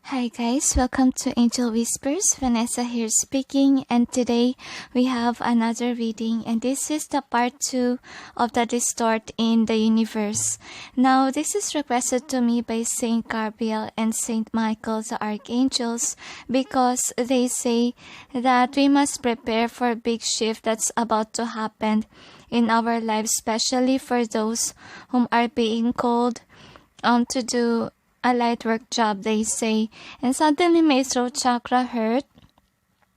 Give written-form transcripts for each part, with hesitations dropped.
Hi guys, welcome to Angel Whispers. Vanessa here speaking, and today we have another reading, and this is the part 2 of the Distort in the universe. Now this is requested to me by Saint Gabriel and Saint Michael the Archangels, because they say that we must prepare for a big shift that's about to happen in our lives, especially for those whom are being called to do a light work job, they say. And suddenly my throat chakra hurt,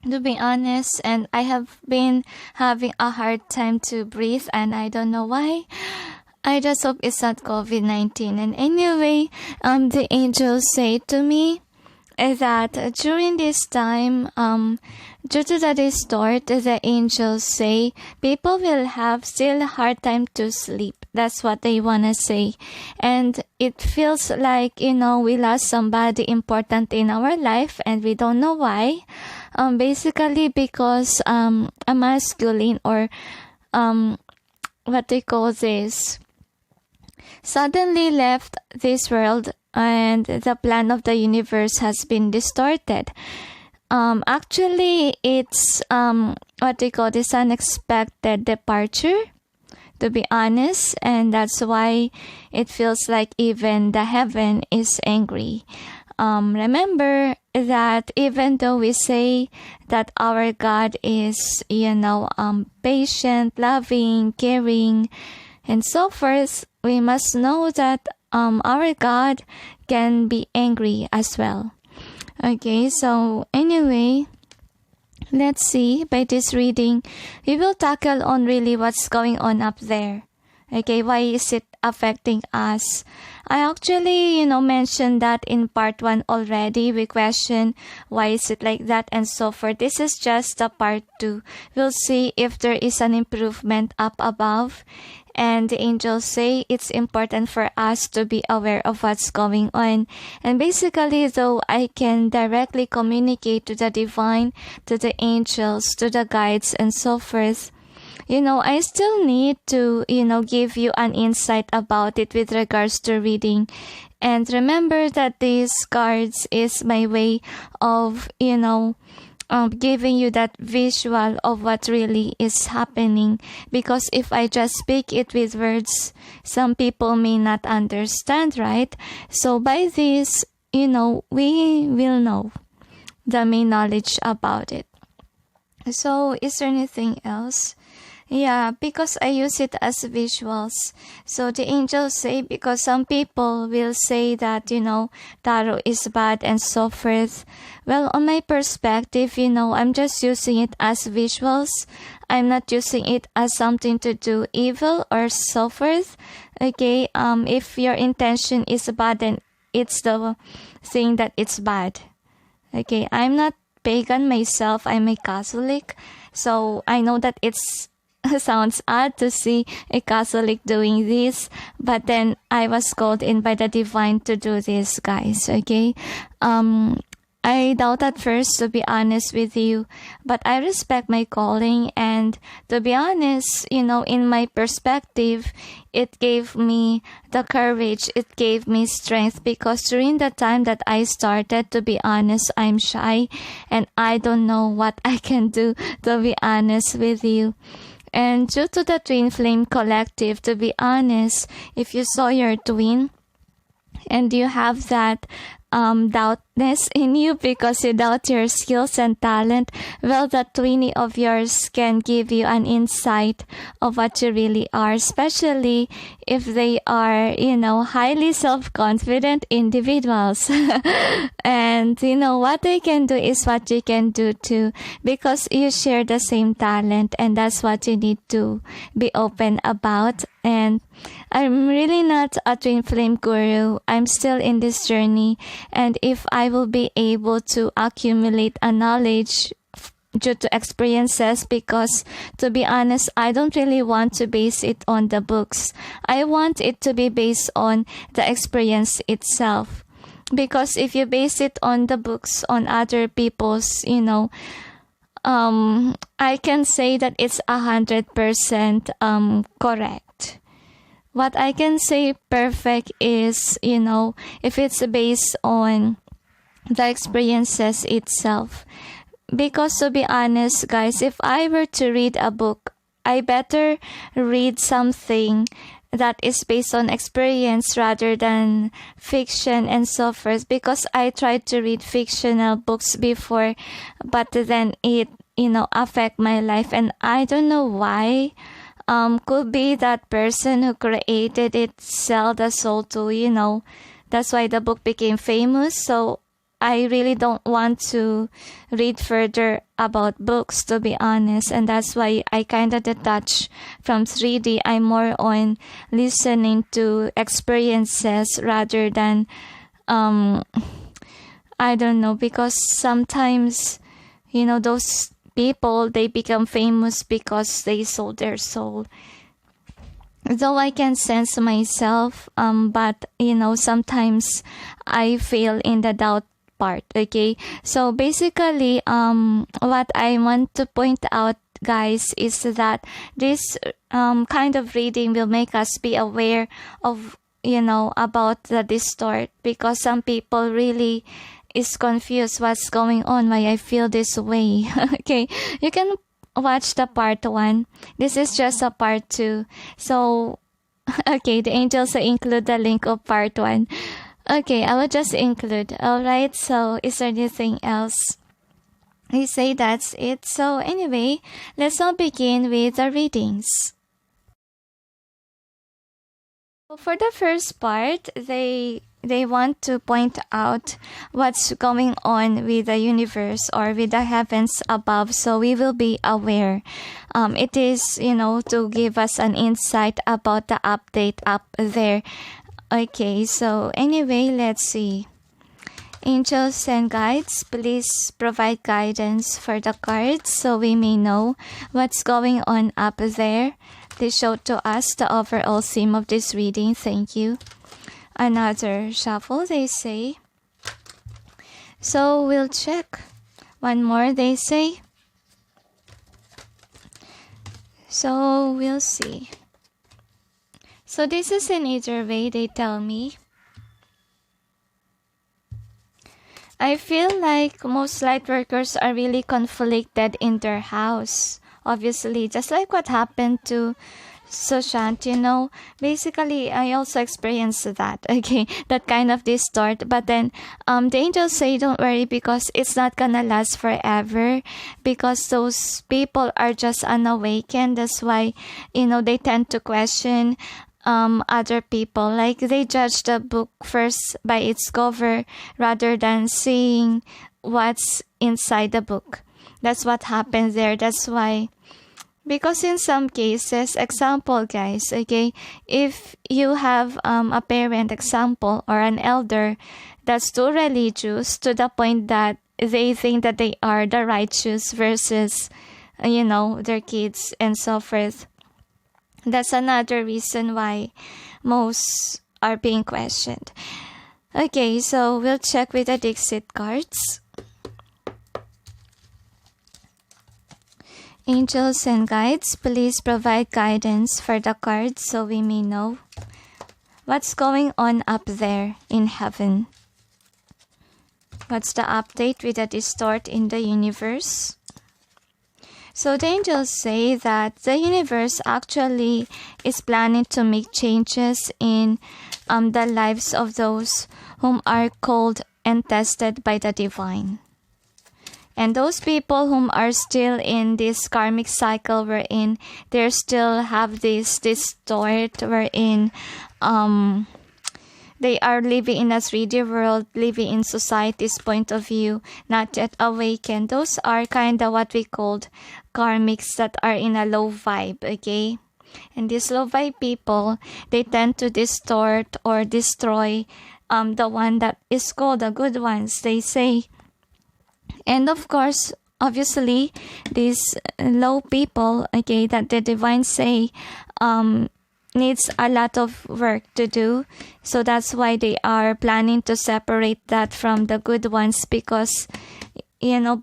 to be honest, and I have been having a hard time to breathe, and I don't know why. I just hope it's not COVID-19. And anyway, the angels say to me that during this time, due to the distort, the angels say people will have still a hard time to sleep. That's what they wanna say. And it feels like, we lost somebody important in our life and we don't know why. Basically because a masculine, or what they call this, suddenly left this world, and the plan of the universe has been distorted. Actually, it's what they call this unexpected departure, to be honest, and that's why it feels like even the heaven is angry. Remember that even though we say that our God is, patient, loving, caring, and so forth, we must know that our God can be angry as well. Okay, so anyway, let's see, by this reading, we will tackle on really what's going on up there. Okay, why is it affecting us? I actually, mentioned that in part 1 already. We question why is it like that and so forth. This is just the part 2. We'll see if there is an improvement up above. And the angels say it's important for us to be aware of what's going on. And basically, though I can directly communicate to the divine, to the angels, to the guides, and so forth, I still need to, give you an insight about it with regards to reading. And remember that these cards is my way of, giving you that visual of what really is happening. Because if I just speak it with words, some people may not understand, right? So by this, we will know the main knowledge about it. So is there anything else? Yeah, because I use it as visuals. So the angels say, because some people will say that, tarot is bad and so forth. Well, on my perspective, I'm just using it as visuals. I'm not using it as something to do evil or so forth. Okay, if your intention is bad, then it's the thing that it's bad. Okay, I'm not pagan myself. I'm a Catholic. So I know that it's sounds odd to see a Catholic doing this, but then I was called in by the divine to do this, guys. Okay, I doubt at first, to be honest with you, but I respect my calling, and to be honest, in my perspective, it gave me the courage, it gave me strength, because during the time that I started, to be honest, I'm shy and I don't know what I can do, to be honest with you. And due to the Twin Flame Collective, to be honest, if you saw your twin and you have that doubtness in you because you doubt your skills and talent, well, that twinny of yours can give you an insight of what you really are, especially if they are, highly self-confident individuals. And, what they can do is what you can do too, because you share the same talent, and that's what you need to be open about. And I'm really not a twin flame guru. I'm still in this journey. And if I will be able to accumulate a knowledge due to experiences, because to be honest, I don't really want to base it on the books. I want it to be based on the experience itself. Because if you base it on the books, on other people's, I can say that it's 100% correct. What I can say perfect is, if it's based on the experiences itself. Because to be honest, guys, if I were to read a book, I better read something that is based on experience rather than fiction and so forth, because I tried to read fictional books before, but then it affect my life, and I don't know why. Could be that person who created it sell the soul to, that's why the book became famous. So I really don't want to read further about books, to be honest, and that's why I kind of detach from 3D. I'm more on listening to experiences rather than I don't know, because sometimes those people, they become famous because they sold their soul. Though I can sense myself, but sometimes I fail in the doubt part. Okay, so basically what I want to point out, guys, is that this kind of reading will make us be aware of about the distort, because some people really is confused what's going on, why I feel this way. Okay, you can watch the part 1. This is just a part 2. So okay, the angels will include the link of part 1. Okay, I will just include. Alright, so is there anything else? We say that's it. So anyway, let's now begin with the readings. For the first part, they want to point out what's going on with the universe or with the heavens above, so we will be aware. It is, to give us an insight about the update up there. Okay, so anyway, let's see. Angels and guides, please provide guidance for the cards so we may know what's going on up there. Please show to us the overall theme of this reading. Thank you. Another shuffle, they say. So we'll check. One more, they say. So we'll see. So this is in either way, they tell me. I feel like most light workers are really conflicted in their house. Obviously, just like what happened to Sushant, basically I also experienced that, okay, that kind of distort. But then the angels say don't worry, because it's not gonna last forever, because those people are just unawakened. That's why they tend to question other people, like they judge the book first by its cover rather than seeing what's inside the book. That's what happens there. That's why, because in some cases, example, guys, okay, if you have a parent, example, or an elder that's too religious to the point that they think that they are the righteous versus their kids and so forth, that's another reason why most are being questioned. Okay, so we'll check with the DiXit cards. Angels and guides, please provide guidance for the cards so we may know what's going on up there in heaven. What's the update with the distort in the universe? So the angels say that the universe actually is planning to make changes in the lives of those whom are called and tested by the divine. And those people whom are still in this karmic cycle wherein they still have this distort, wherein they are living in a 3D world, living in society's point of view, not yet awakened. Those are kind of what we called karmics that are in a low vibe, okay? And these low vibe people, they tend to distort or destroy the one that is called the good ones, they say. And of course, obviously, these low people, okay, that the divine say needs a lot of work to do. So that's why they are planning to separate that from the good ones, because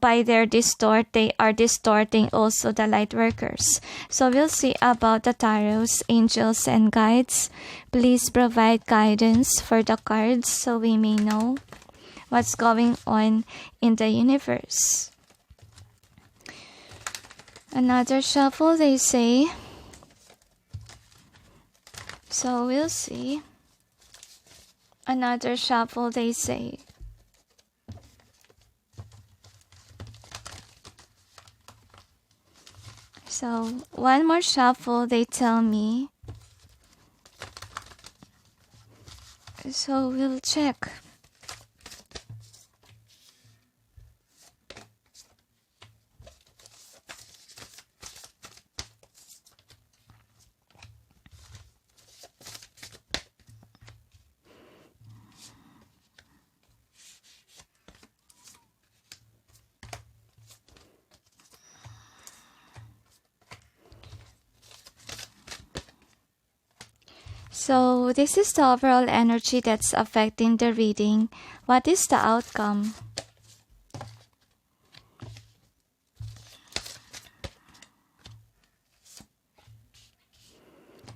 by their distort, they are distorting also the light workers. So we'll see about the tarots, angels, and guides. Please provide guidance for the cards so we may know what's going on in the universe. Another shuffle, they say. So we'll see. Another shuffle, they say. So one more shuffle, they tell me. So we'll check. So this is the overall energy that's affecting the reading. What is the outcome?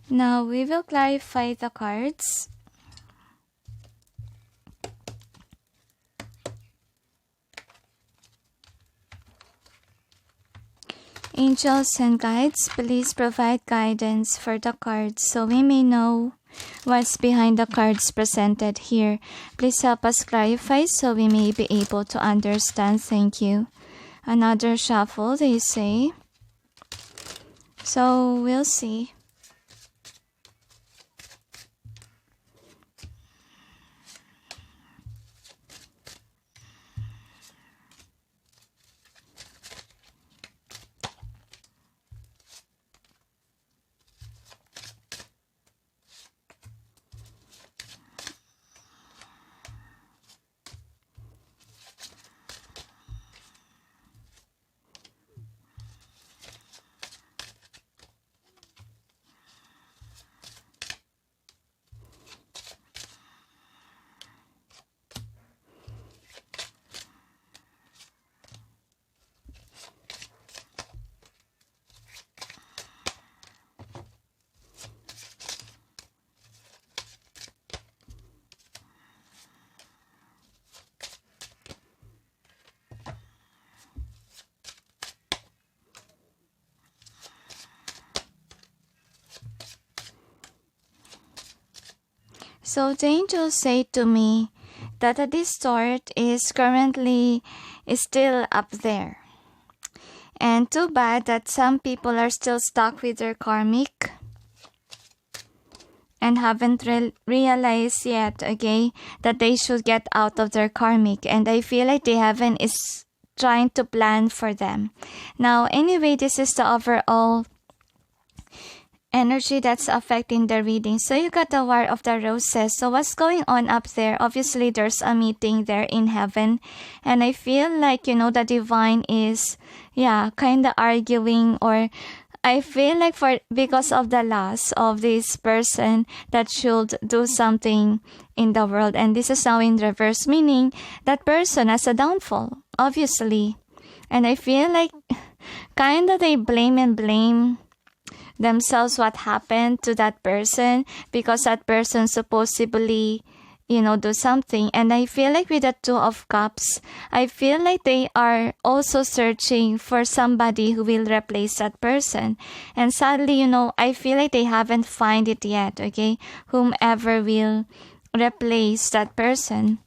Now we will clarify the cards. Angels and guides, please provide guidance for the cards so we may know what's behind the cards presented here. Please help us clarify so we may be able to understand. Thank you. Another shuffle, they say. So we'll see. So the angels say to me that the Distort is currently still up there. And too bad that some people are still stuck with their karmic and haven't realized yet, okay, that they should get out of their karmic. And I feel like the heaven is trying to plan for them. Now, anyway, this is the overall energy that's affecting the reading. So you got the War of the Roses. So what's going on up there? Obviously, there's a meeting there in heaven. And I feel like, the divine is, kind of arguing, or I feel like because of the loss of this person that should do something in the world. And this is now in reverse, meaning that person has a downfall, obviously. And I feel like kind of they blame themselves what happened to that person because that person supposedly do something. And I feel like with the Two of Cups, I feel like they are also searching for somebody who will replace that person. And sadly, I feel like they haven't find it yet, okay? Whomever will replace that person.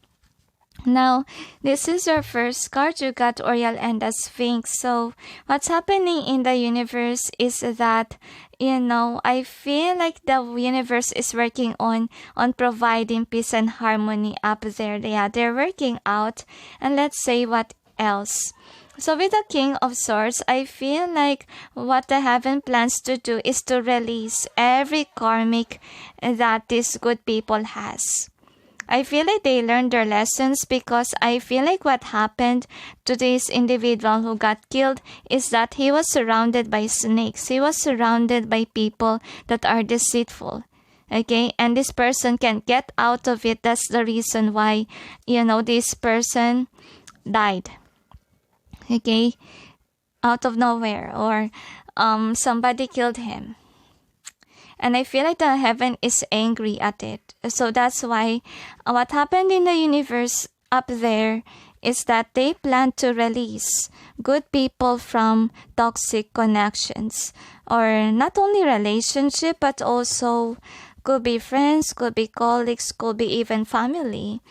Now, this is your first card. You got Oriole and the Sphinx. So, what's happening in the universe is that, I feel like the universe is working on providing peace and harmony up there. They're working out. And let's say what else. So, with the King of Swords, I feel like what the heaven plans to do is to release every karmic that these good people has. I feel like they learned their lessons because I feel like what happened to this individual who got killed is that he was surrounded by snakes. He was surrounded by people that are deceitful. Okay, and this person can't get out of it. That's the reason why, this person died. Okay, out of nowhere, or somebody killed him. And I feel like the heaven is angry at it. So that's why what happened in the universe, up there is that they plan to release good people from toxic connections, or not only relationship but also could be friends, could be colleagues, could be even family.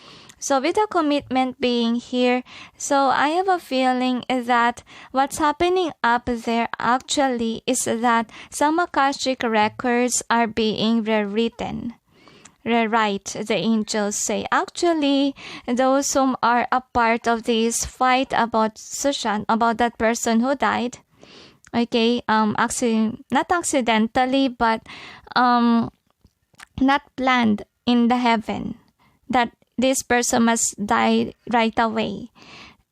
So with the commitment being here, so I have a feeling that what's happening up there actually is that some Akashic records are being rewritten. Rewrite, the angels say. Actually, those whom are a part of this fight about Sushan, about that person who died, okay, not accidentally, but not planned in the heaven, that this person must die right away.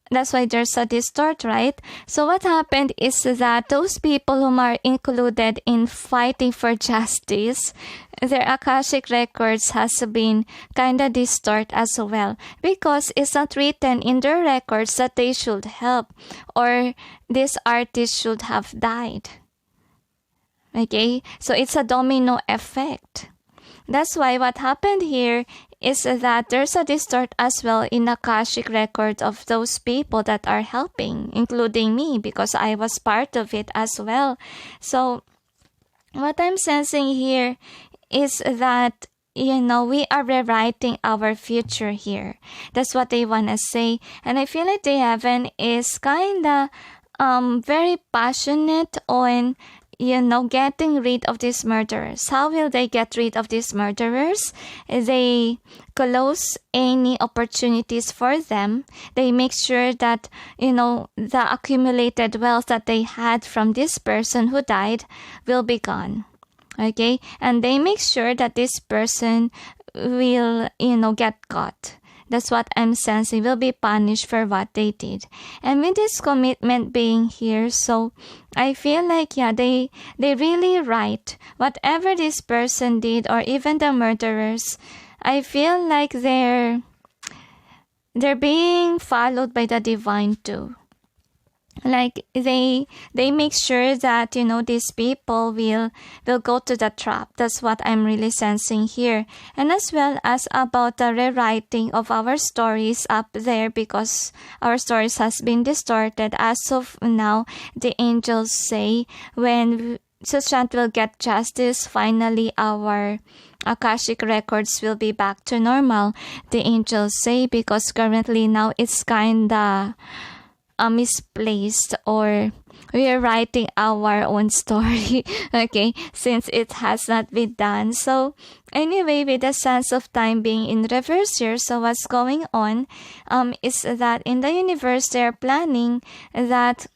That's why there's a distort, right? So what happened is that those people whom are included in fighting for justice, their Akashic records has been kind of distort as well, because it's not written in their records that they should help or this artist should have died. Okay, so it's a domino effect. That's why what happened here is that there's a distort as well in Akashic record of those people that are helping, including me, because I was part of it as well. So what I'm sensing here is that, you know, we are rewriting our future here. That's what they want to say. And I feel like the heaven is kind of very passionate on, you know, getting rid of these murderers. How will they get rid of these murderers? They close any opportunities for them. They make sure that, you know, the accumulated wealth that they had from this person who died will be gone. Okay? And they make sure that this person will, you know, get caught. That's what I'm sensing, will be punished for what they did. And with this commitment being here, so I feel like, yeah, they really right. Whatever this person did, or even the murderers, I feel like they're being followed by the divine too. Like they make sure that, you know, these people will go to the trap. That's what I'm really sensing here. And as well as about the rewriting of our stories up there, because our stories has been distorted. As of now, the angels say when Sushant will get justice, finally our Akashic records will be back to normal. The angels say, because currently now it's kinda misplaced, or we are writing our own story, okay, since it has not been done. So anyway, with the sense of time being in reverse here, so what's going on is that in the universe they're planning that,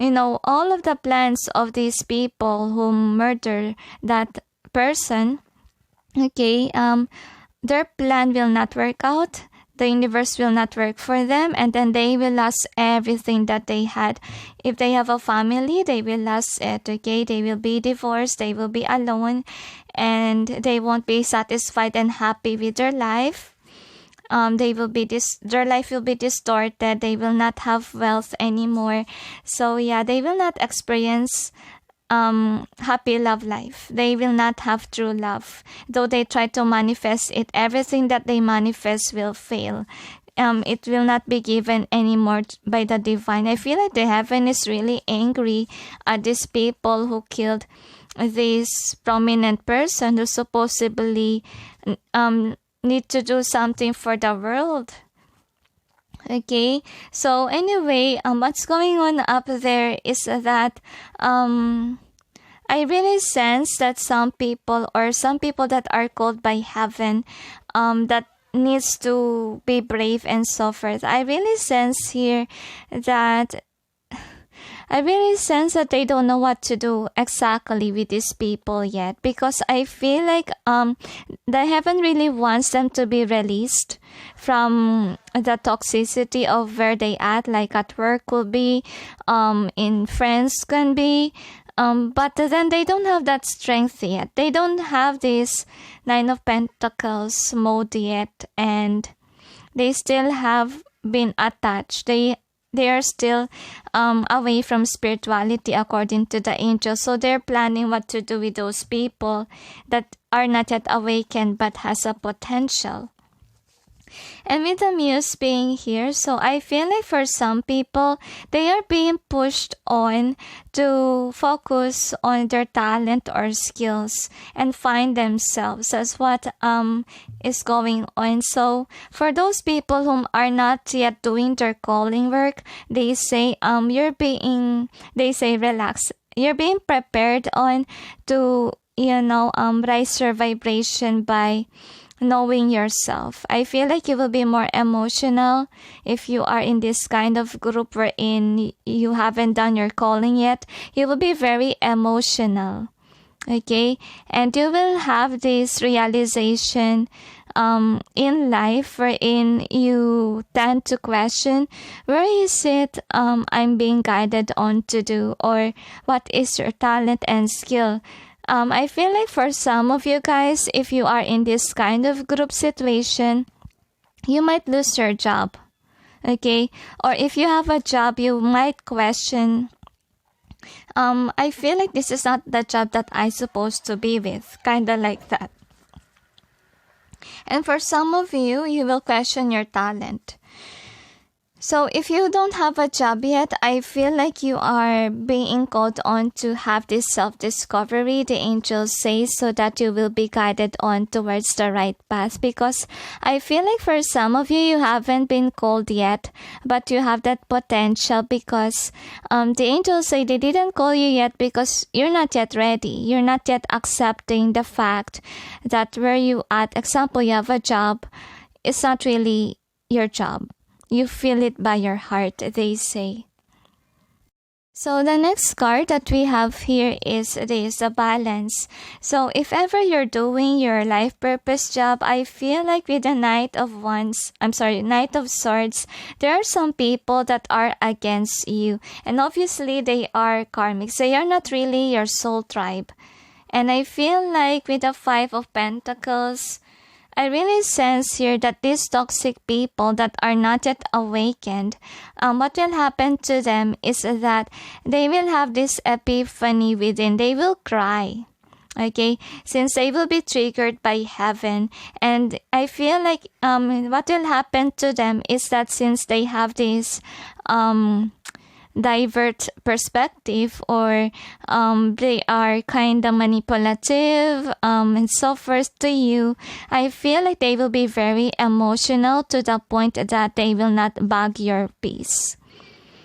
you know, all of the plans of these people who murder that person, okay, their plan will not work out. The universe will not work for them, and then they will lose everything that they had. If they have a family, they will lose it, okay? They will be divorced, they will be alone, and they won't be satisfied and happy with their life. Their life will be distorted. They will not have wealth anymore. So yeah, they will not experience happy love life. They will not have true love. Though they try to manifest it, everything that they manifest will fail. It will not be given anymore by the divine. I feel like the heaven is really angry at these people who killed this prominent person who supposedly need to do something for the world. Okay, so anyway, what's going on up there is that I really sense that some people that are called by heaven that needs to be brave and so forth. I really sense here that they don't know what to do exactly with these people yet, because I feel like the heaven really wants them to be released from the toxicity of where they at, like at work could be, in friends can be, but then they don't have that strength yet. They don't have this Nine of Pentacles mode yet, and they still have been attached. They are still away from spirituality according to the angels. So they're planning what to do with those people that are not yet awakened but has a potential. And with the muse being here, so I feel like for some people, they are being pushed on to focus on their talent or skills and find themselves. That's what is going on. So for those people whom are not yet doing their calling work, they say relax. You're being prepared on to raise your vibration by knowing yourself. I feel like you will be more emotional if you are in this kind of group wherein you haven't done your calling yet. You will be very emotional, okay? And you will have this realization in life wherein you tend to question, where is it I'm being guided on to do, or what is your talent and skill? I feel like for some of you guys, if you are in this kind of group situation, you might lose your job, okay? Or if you have a job, you might question, I feel like this is not the job that I'm supposed to be with, kind of like that. And for some of you, you will question your talent. So if you don't have a job yet, I feel like you are being called on to have this self-discovery, the angels say, so that you will be guided on towards the right path. Because I feel like for some of you, you haven't been called yet, but you have that potential because the angels say they didn't call you yet because you're not yet ready. You're not yet accepting the fact that where you at, example, you have a job, it's not really your job. You feel it by your heart, they say. So the next card that we have here is this, the balance. So if ever you're doing your life purpose job, I feel like with the Knight of Swords, there are some people that are against you. And obviously they are karmics. They are not really your soul tribe. And I feel like with the Five of Pentacles, I really sense here that these toxic people that are not yet awakened, what will happen to them is that they will have this epiphany within. They will cry, okay, since they will be triggered by heaven. And I feel like what will happen to them is that since they have this divert perspective, or they are kind of manipulative and so forth to you, I feel like they will be very emotional to the point that they will not bug your peace.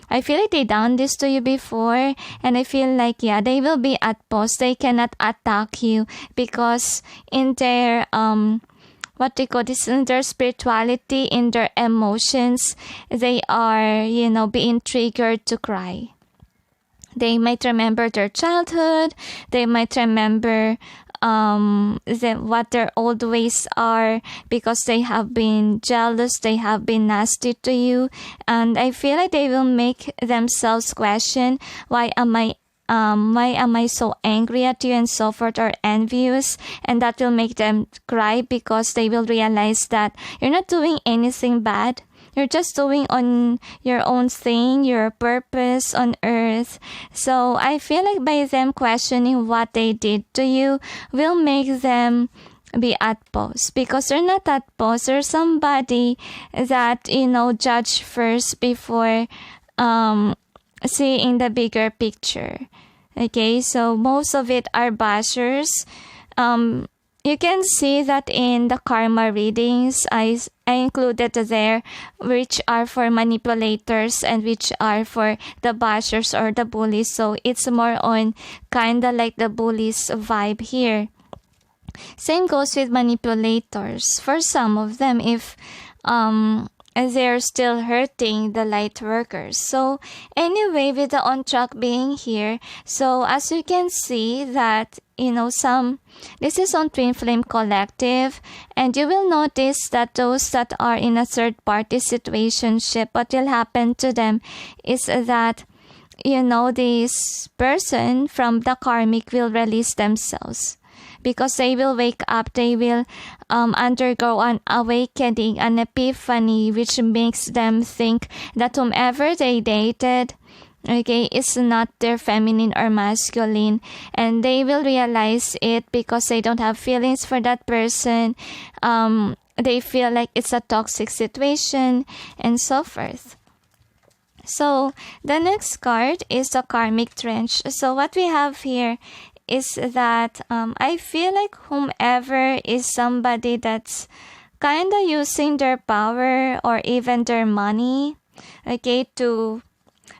I feel like they done this to you before, and I feel like, yeah, they will be at pause. They cannot attack you because in their what they call this, in their spirituality, in their emotions, they are, being triggered to cry. They might remember their childhood. They might remember what their old ways are because they have been jealous. They have been nasty to you. And I feel like they will make themselves question, why am I so angry at you and so forth, or envious? And that will make them cry because they will realize that you're not doing anything bad. You're just doing on your own thing, your purpose on earth. So I feel like by them questioning what they did to you will make them be at pause, because they're not at pause. There's somebody that, judge first before seeing the bigger picture. Okay, so most of it are bashers. You can see that in the karma readings, I included there which are for manipulators and which are for the bashers or the bullies. So it's more on kind of like the bullies vibe here. Same goes with manipulators. For some of them, if they're still hurting the light workers. So anyway, with the on track being here, so as you can see that, this is on Twin Flame Collective, and you will notice that those that are in a third party situationship, what will happen to them is that, this person from the karmic will release themselves. Because they will wake up, they will undergo an awakening, an epiphany, which makes them think that whomever they dated, okay, is not their feminine or masculine, and they will realize it because they don't have feelings for that person. they feel like it's a toxic situation and so forth. So the next card is the karmic trench. So what we have here is that I feel like whomever is somebody that's kind of using their power or even their money, okay, to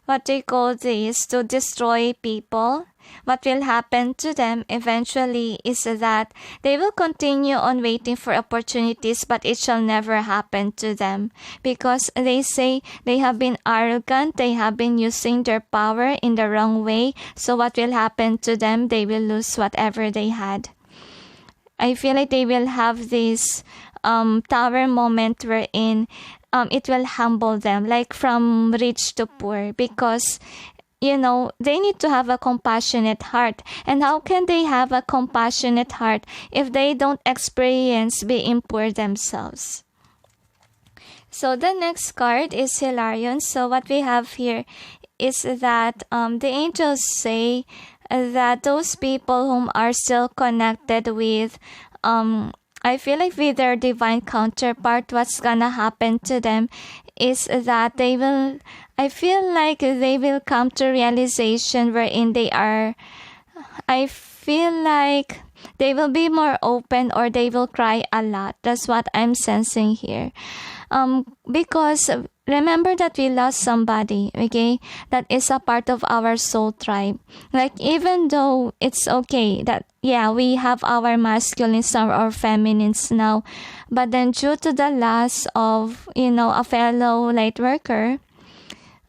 what they call this, to destroy people. What will happen to them eventually is that they will continue on waiting for opportunities, but it shall never happen to them because they say they have been arrogant, they have been using their power in the wrong way. So what will happen to them? They will lose whatever they had. I feel like they will have this tower moment wherein it will humble them, like from rich to poor, because they need to have a compassionate heart. And how can they have a compassionate heart if they don't experience being poor themselves? So the next card is Hilarion. So what we have here is that the angels say that those people whom are still connected with I feel like with their divine counterpart, what's gonna happen to them is that I feel like they will come to realization wherein I feel like they will be more open or they will cry a lot. That's what I'm sensing here. Because remember that we lost somebody, okay? That is a part of our soul tribe. Like, even though it's okay that, yeah, we have our masculines or our feminines now, but then due to the loss of, a fellow light worker,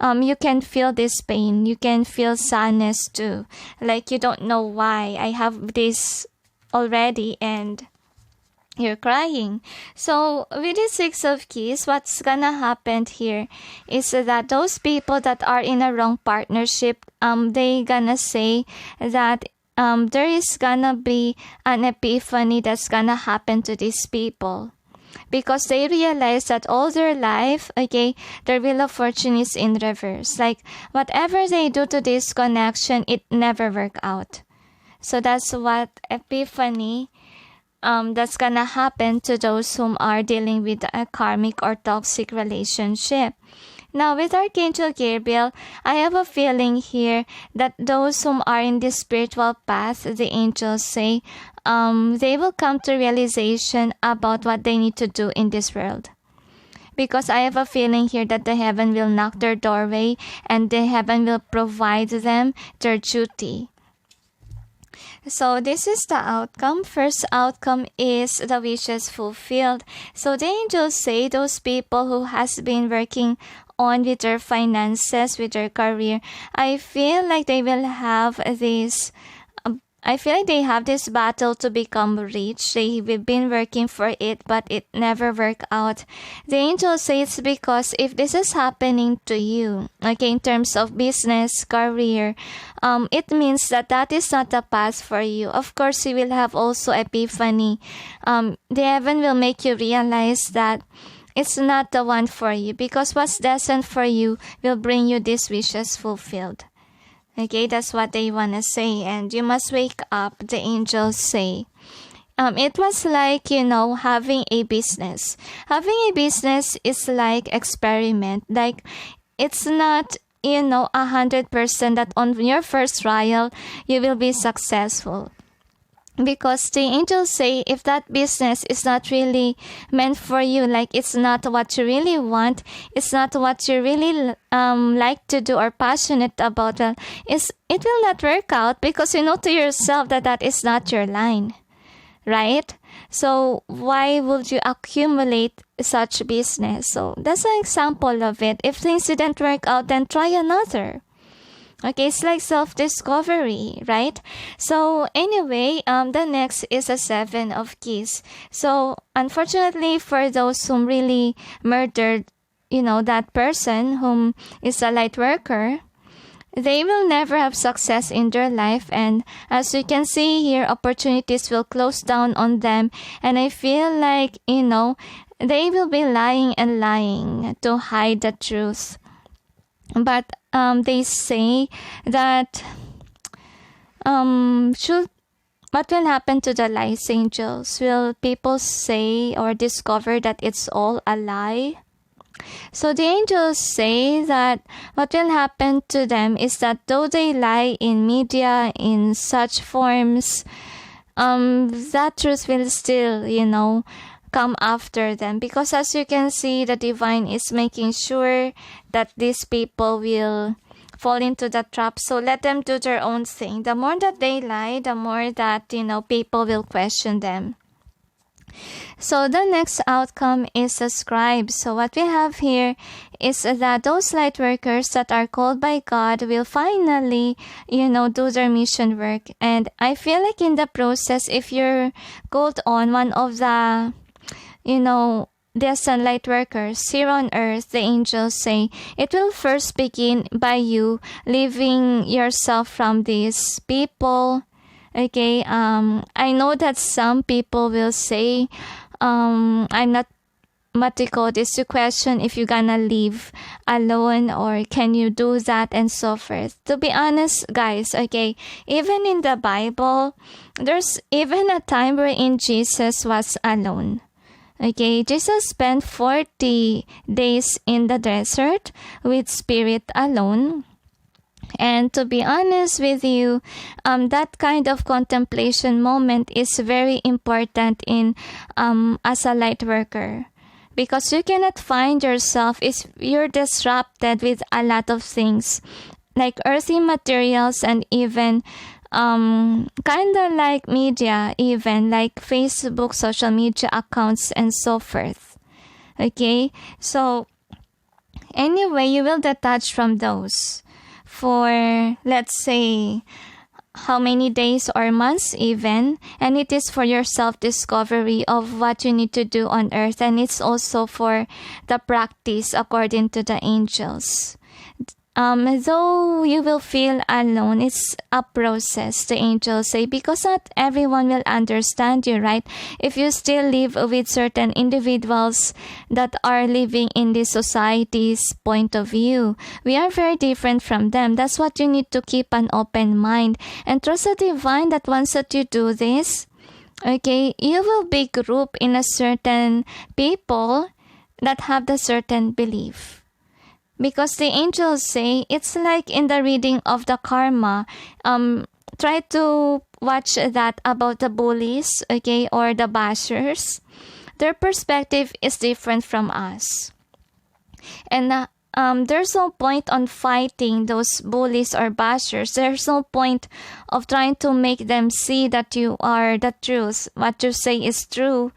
you can feel this pain. You can feel sadness too. Like, you don't know why I have this already and you're crying. So with the Six of Keys, what's gonna happen here is that those people that are in a wrong partnership, they gonna say that there is gonna be an epiphany that's gonna happen to these people. Because they realize that all their life, okay, their wheel of fortune is in reverse. Like, whatever they do to this connection, it never work out. So that's what epiphany that's gonna happen to those whom are dealing with a karmic or toxic relationship. Now, with Archangel Gabriel, I have a feeling here that those whom are in the spiritual path, the angels say, they will come to realization about what they need to do in this world. Because I have a feeling here that the heaven will knock their doorway and the heaven will provide them their duty. So this is the outcome. First outcome is the wishes fulfilled. So the angels say those people who has been working on with their finances, with their career, I feel like they will have this battle to become rich. They've been working for it, but it never worked out. The angel says because if this is happening to you, okay, in terms of business, career, it means that is not a path for you. Of course, you will have also epiphany. The heaven will make you realize that it's not the one for you, because what's destined for you will bring you these wishes fulfilled. Okay, that's what they want to say. And you must wake up, the angels say. It was like, having a business. Having a business is like experiment. Like, it's not, 100% that on your first trial, you will be successful. Because the angels say if that business is not really meant for you, like it's not what you really want, it's not what you really like to do or passionate about, well, it will not work out, because you know to yourself that is not your line, right? So why would you accumulate such business? So that's an example of it. If things didn't work out, then try another. Okay, it's like self-discovery, right? So anyway, the next is a Seven of Keys. So unfortunately for those who really murdered, that person whom is a light worker, they will never have success in their life. And as you can see here, opportunities will close down on them. And I feel like, they will be lying and lying to hide the truth. But they say that what will happen to the lies angels? Will people say or discover that it's all a lie? So the angels say that what will happen to them is that though they lie in media, in such forms, that truth will still, come after them. Because as you can see, the divine is making sure that these people will fall into the trap. So let them do their own thing. The more that they lie, the more that, people will question them. So the next outcome is the scribes. So what we have here is that those light workers that are called by God will finally, do their mission work. And I feel like in the process, if you're called on one of the, the sunlight workers here on earth, the angels say, it will first begin by you leaving yourself from these people. Okay, I know that some people will say, I'm not, what they call this, to question if you're gonna leave alone or can you do that and so forth. To be honest, guys, okay, even in the Bible, there's even a time wherein Jesus was alone. Okay, Jesus spent 40 days in the desert with spirit alone. And to be honest with you, that kind of contemplation moment is very important in as a light worker, because you cannot find yourself if you're disrupted with a lot of things like earthly materials and even kind of like media, even like Facebook, social media accounts and so forth. Okay, so anyway, you will detach from those for, let's say, how many days or months even, and it is for your self-discovery of what you need to do on earth, and it's also for the practice according to the angels. Though you will feel alone, it's a process, the angels say, because not everyone will understand you, right? If you still live with certain individuals that are living in the society's point of view, we are very different from them. That's what you need to keep an open mind and trust the divine that once that you do this, okay, you will be grouped in a certain people that have the certain belief. Because the angels say it's like in the reading of the karma. Try to watch that about the bullies, okay, or the bashers. Their perspective is different from us. And there's no point on fighting those bullies or bashers. There's no point of trying to make them see that you are the truth. What you say is true.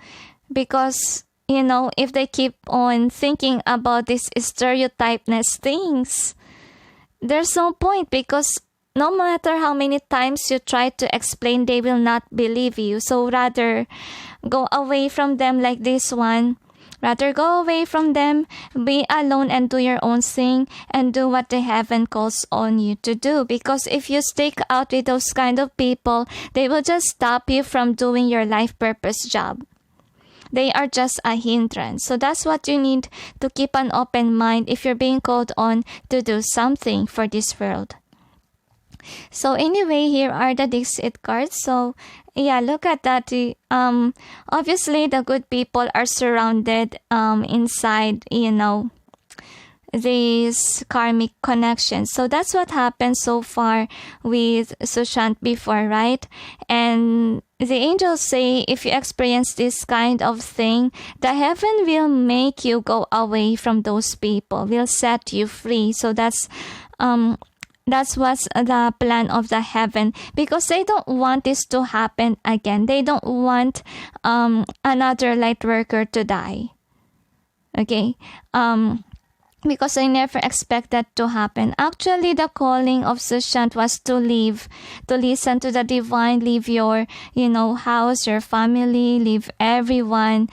Because if they keep on thinking about these stereotypeness things, there's no point, because no matter how many times you try to explain, they will not believe you. So rather go away from them like this one. Rather go away from them, be alone and do your own thing and do what the heaven calls on you to do. Because if you stick out with those kind of people, they will just stop you from doing your life purpose job. They are just a hindrance. So that's what you need to keep an open mind if you're being called on to do something for this world. So anyway, here are the DiXit cards. So yeah, look at that. Obviously, the good people are surrounded inside, these karmic connections. So that's what happened so far with Sushant before, right? And the angels say if you experience this kind of thing, the heaven will make you go away from those people, will set you free. So that's what's the plan of the heaven, because they don't want this to happen again. They don't want another light worker to die. Okay? Because I never expect that to happen. Actually, the calling of Sushant was to leave, to listen to the divine, leave your, house, your family, leave everyone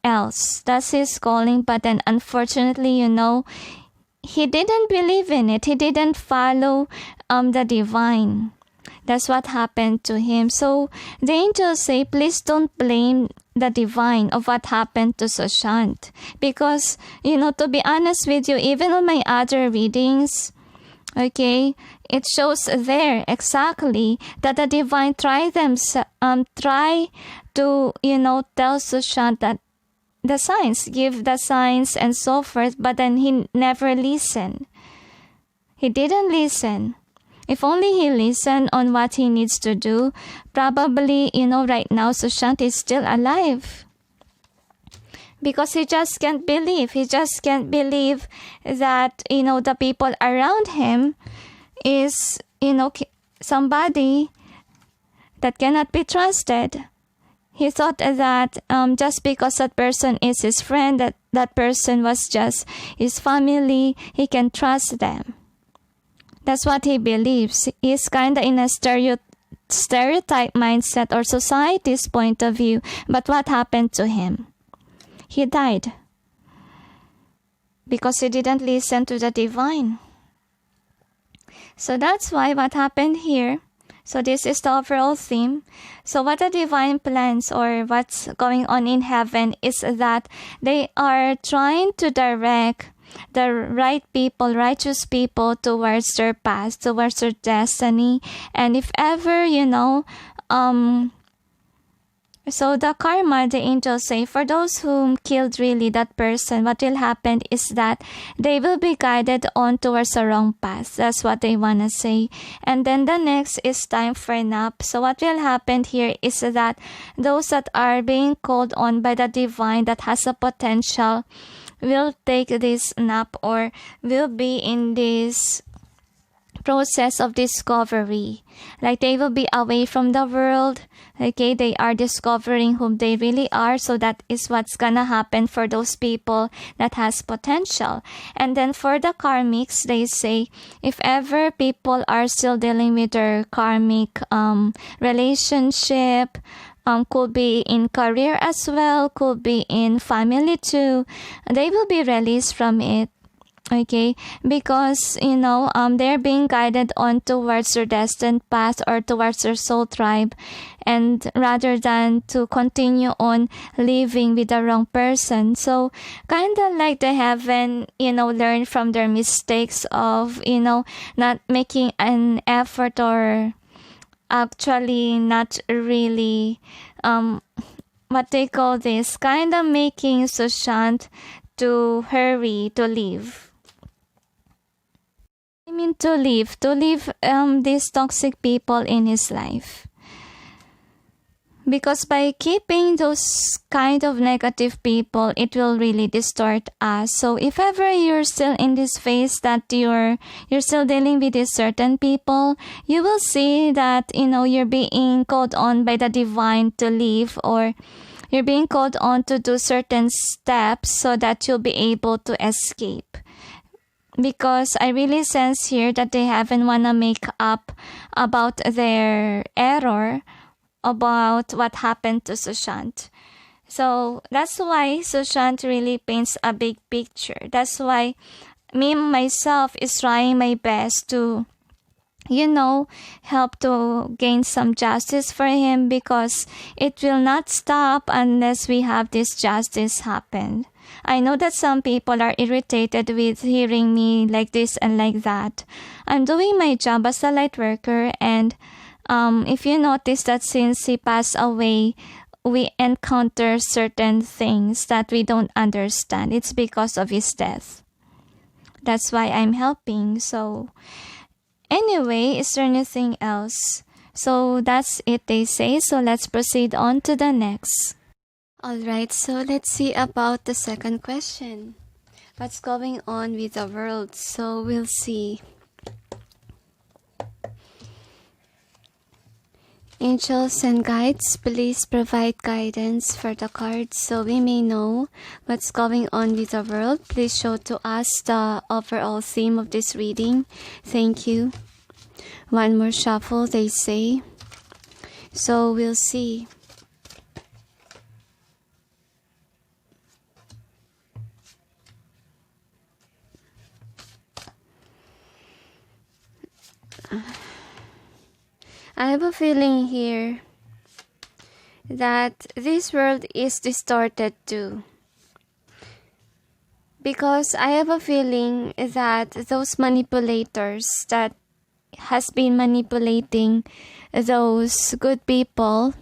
else. That's his calling. But then, unfortunately, he didn't believe in it. He didn't follow the divine. That's what happened to him. So the angels say, please don't blame the divine of what happened to Sushant. Because, to be honest with you, even on my other readings, Okay, it shows there exactly that the divine try to, tell Sushant that the signs, give the signs and so forth, but then he never listened. He didn't listen. If only he listened on what he needs to do, probably, right now Sushant is still alive. Because he just can't believe. He just can't believe that, the people around him is, somebody that cannot be trusted. He thought that just because that person is his friend, that person was just his family, he can trust them. That's what he believes. He's kind of in a stereotype mindset or society's point of view. But what happened to him? He died because he didn't listen to the divine. So that's why what happened here. So this is the overall theme. So what the divine plans or what's going on in heaven is that they are trying to direct the right people, righteous people towards their path, towards their destiny. And if ever, so the karma, the angels say, for those who killed really that person, what will happen is that they will be guided on towards the wrong path. That's what they want to say. And then the next is time for nap. So what will happen here is that those that are being called on by the divine that has a potential will take this nap or will be in this process of discovery. Like they will be away from the world. Okay, they are discovering whom they really are. So that is what's gonna happen for those people that has potential. And then for the karmics, they say if ever people are still dealing with their karmic relationship, could be in career as well, could be in family too, they will be released from it. Okay, because they're being guided on towards their destined path or towards their soul tribe, and rather than to continue on living with the wrong person. So kind of like they haven't learned from their mistakes of not making an effort or actually not really what they call this, kind of making Sushant to hurry to leave. I mean to leave these toxic people in his life. Because by keeping those kind of negative people, it will really distort us. So if ever you're still in this phase that you're still dealing with these certain people, you will see that you're being called on by the divine to leave, or you're being called on to do certain steps so that you'll be able to escape. Because I really sense here that they haven't want to make up about their error, about what happened to Sushant. So that's why Sushant really paints a big picture. That's why me myself is trying my best to help to gain some justice for him, because it will not stop unless we have this justice happen. I know that some people are irritated with hearing me like this and like that. I'm doing my job as a light worker, and if you notice that since he passed away, we encounter certain things that we don't understand. It's because of his death. That's why I'm helping. So anyway, is there anything else? So that's it, they say. So let's proceed on to the next. Alright, so let's see about the second question. What's going on with the world? So we'll see. Angels and guides, please provide guidance for the cards so we may know what's going on with the world. Please show to us the overall theme of this reading. Thank you. One more shuffle, they say. So we'll see. I have a feeling here that this world is distorted too. Because I have a feeling that those manipulators that has been manipulating those good people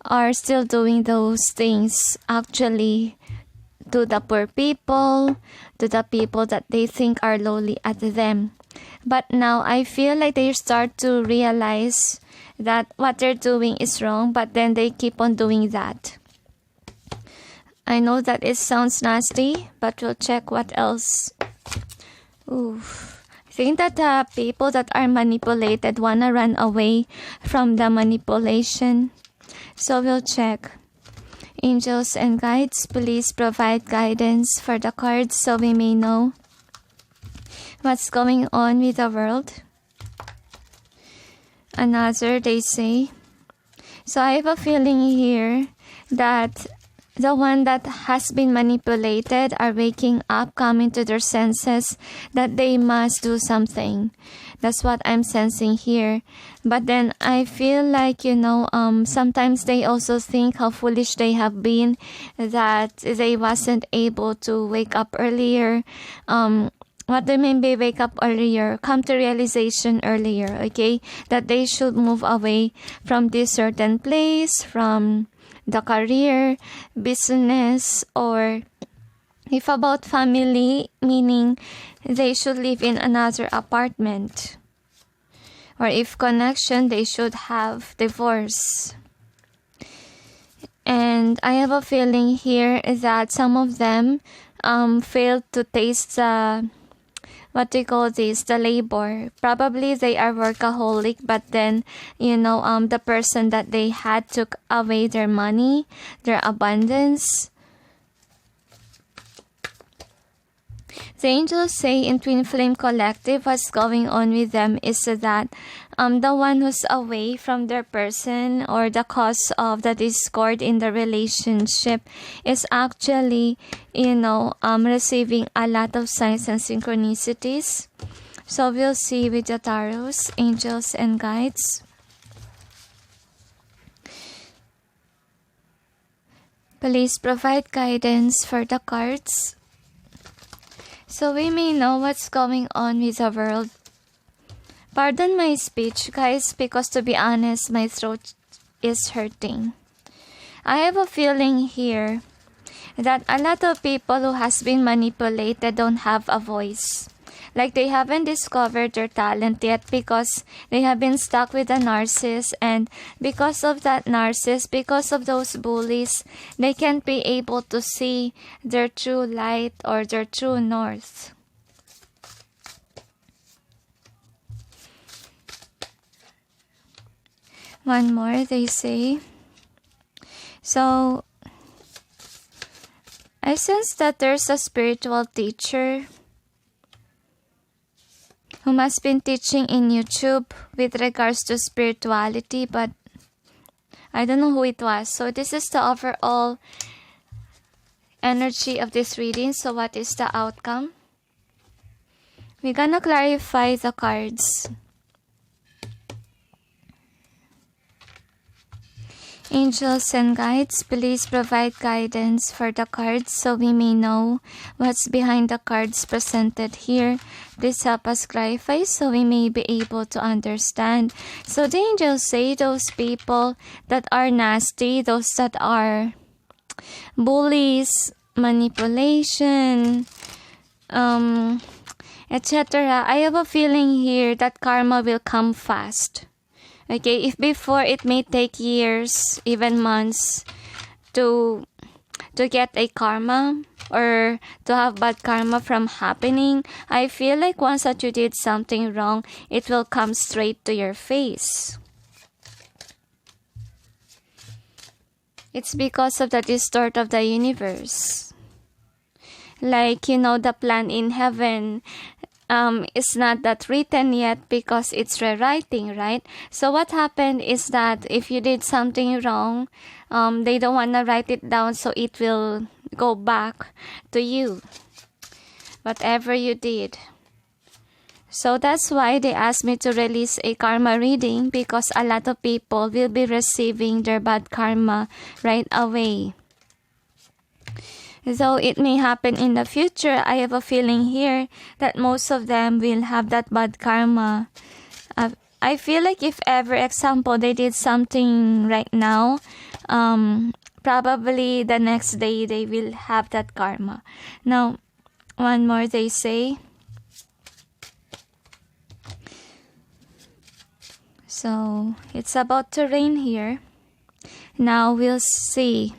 are still doing those things actually to the poor people, to the people that they think are lowly at them. But now I feel like they start to realize that what they're doing is wrong, but then they keep on doing that. I know that it sounds nasty, but we'll check what else. Oof. I think that the people that are manipulated wanna run away from the manipulation. So we'll check. Angels and guides, please provide guidance for the cards so we may know what's going on with the world. Another, they say. So I have a feeling here that the one that has been manipulated are waking up, coming to their senses that they must do something. That's what I'm sensing here. But then I feel like, sometimes they also think how foolish they have been, that they wasn't able to wake up earlier. What do you mean by wake up earlier? Come to realization earlier, okay? That they should move away from this certain place, from the career, business, or if about family, meaning they should live in another apartment. Or if connection, they should have divorce. And I have a feeling here that some of them failed to taste the the labor. Probably they are workaholic, but then, the person that they had took away their money, their abundance. The angels say in Twin Flame Collective, what's going on with them is that the one who's away from their person or the cause of the discord in the relationship is actually, receiving a lot of signs and synchronicities. So we'll see with the tarots, angels and guides. Please provide guidance for the cards so we may know what's going on with the world. Pardon my speech, guys, because to be honest, my throat is hurting. I have a feeling here that a lot of people who has been manipulated don't have a voice. Like they haven't discovered their talent yet because they have been stuck with a narcissist, and because of that narcissist, because of those bullies, they can't be able to see their true light or their true north. One more, they say. So, I sense that there's a spiritual teacher who must been teaching in YouTube with regards to spirituality, but I don't know who it was. So this is the overall energy of this reading. So what is the outcome? We're gonna clarify the cards. Angels and guides, please provide guidance for the cards so we may know what's behind the cards presented here. Please help us clarify so we may be able to understand. So the angels say those people that are nasty, those that are bullies, manipulation, etc. I have a feeling here that karma will come fast. Okay, if before it may take years, even months, to get a karma or to have bad karma from happening, I feel like once that you did something wrong, it will come straight to your face. It's because of the distort of the universe. Like, the plan in heaven is not that written yet because it's rewriting, right? So what happened is that if you did something wrong, they don't want to write it down, so it will go back to you, whatever you did. So that's why they asked me to release a karma reading, because a lot of people will be receiving their bad karma right away. Though it may happen in the future, I have a feeling here that most of them will have that bad karma. I feel like if ever, example, they did something right now, probably the next day they will have that karma. Now, one more they say. So, it's about to rain here. Now, we'll see.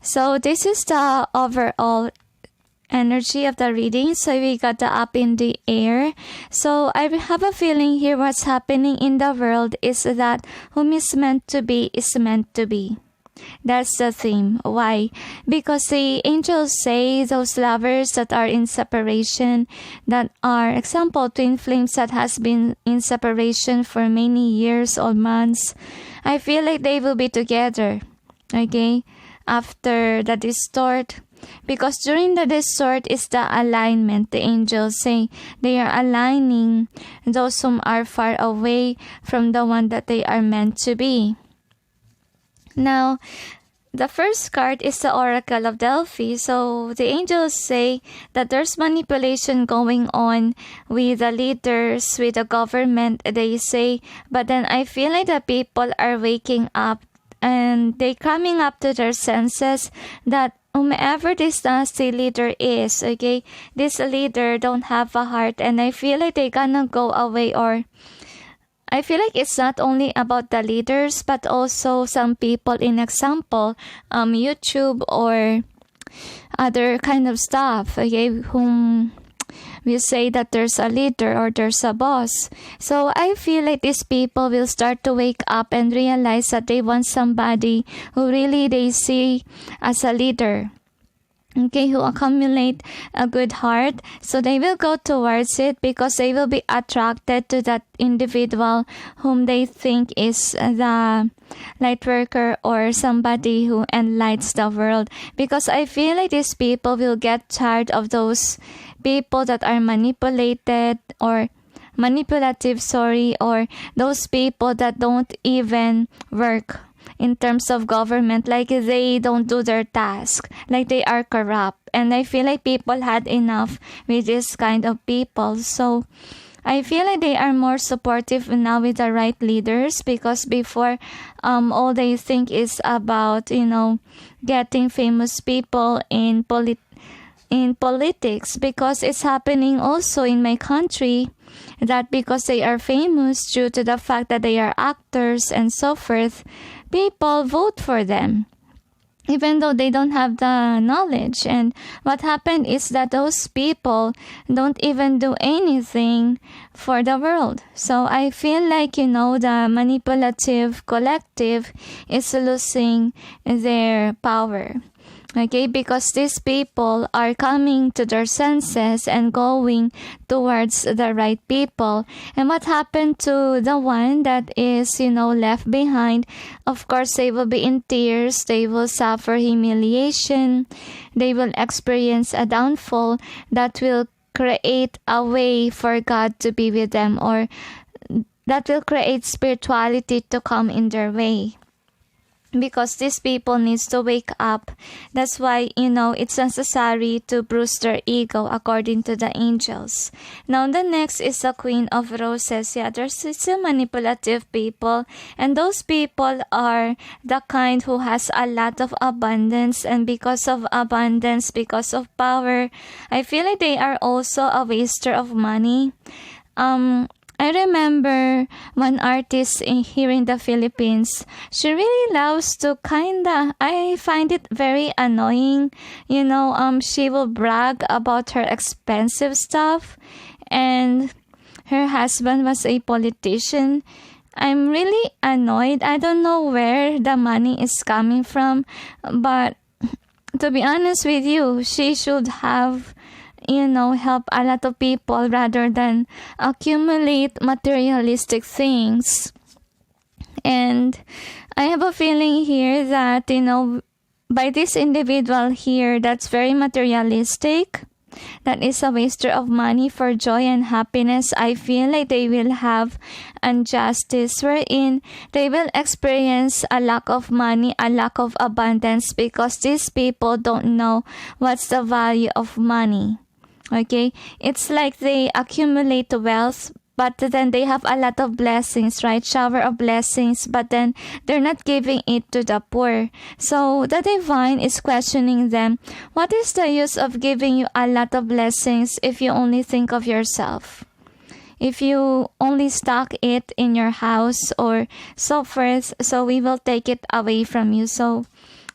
So, this is the overall energy of the reading. So we got the up in the air. So I have a feeling here what's happening in the world is that whom is meant to be is meant to be. That's the theme. Why? Because the angels say those lovers that are in separation, that are, example, twin flames that has been in separation for many years or months, I feel like they will be together. Okay? After the distort. Because during the distort is the alignment. The angels say they are aligning those whom are far away from the one that they are meant to be. Now, the first card is the Oracle of Delphi. So the angels say that there's manipulation going on with the leaders, with the government, they say. But then I feel like the people are waking up and they coming up to their senses that whomever this nasty leader is, okay, this leader don't have a heart, and I feel like they gonna go away. Or I feel like it's not only about the leaders, but also some people, in example, YouTube or other kind of stuff, okay, whom we say that there's a leader or there's a boss. So I feel like these people will start to wake up and realize that they want somebody who really they see as a leader. Okay, who accumulate a good heart. So they will go towards it because they will be attracted to that individual whom they think is the light worker or somebody who enlightens the world. Because I feel like these people will get tired of those people that are manipulative, or those people that don't even work in terms of government, like they don't do their task, like they are corrupt. And I feel like people had enough with this kind of people. So I feel like they are more supportive now with the right leaders, because before all they think is about, getting famous people in politics, because it's happening also in my country, that because they are famous due to the fact that they are actors and so forth, people vote for them even though they don't have the knowledge. And what happened is that those people don't even do anything for the world. So I feel like, the manipulative collective is losing their power. Okay, because these people are coming to their senses and going towards the right people. And what happened to the one that is, left behind? Of course, they will be in tears. They will suffer humiliation. They will experience a downfall that will create a way for God to be with them, or that will create spirituality to come in their way. Because these people needs to wake up. That's why, it's necessary to bruise their ego according to the angels. Now, the next is the Queen of Roses. Yeah, there's still manipulative people. And those people are the kind who has a lot of abundance. And because of abundance, because of power, I feel like they are also a waster of money. I remember one artist here in the Philippines. She really loves to I find it very annoying. She will brag about her expensive stuff, and her husband was a politician. I'm really annoyed. I don't know where the money is coming from, but to be honest with you, she should have help a lot of people rather than accumulate materialistic things. And I have a feeling here that, by this individual here that's very materialistic, that is a waster of money for joy and happiness, I feel like they will have injustice wherein they will experience a lack of money, a lack of abundance, because these people don't know what's the value of money. Okay, it's like they accumulate wealth, but then they have a lot of blessings, right? Shower of blessings, but then they're not giving it to the poor. So the divine is questioning them. What is the use of giving you a lot of blessings if you only think of yourself? If you only stock it in your house or so forth, so we will take it away from you. So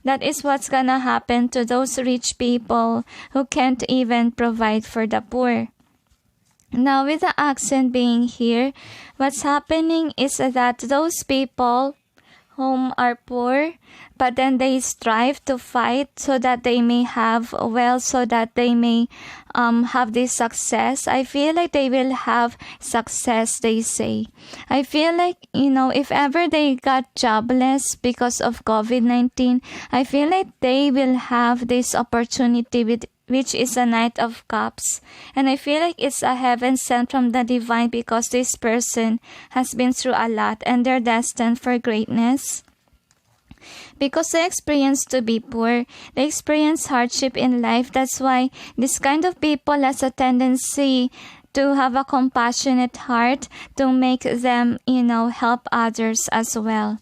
that is what's gonna happen to those rich people who can't even provide for the poor. Now, with the accent being here, what's happening is that those people whom are poor, but then they strive to fight so that they may have wealth, so that they may have this success. I feel like they will have success, they say. I feel like, if ever they got jobless because of COVID-19, I feel like they will have this opportunity which is a Knight of Cups. And I feel like it's a heaven sent from the divine, because this person has been through a lot and they're destined for greatness. Because they experience to be poor, they experience hardship in life. That's why this kind of people has a tendency to have a compassionate heart, to make them, help others as well.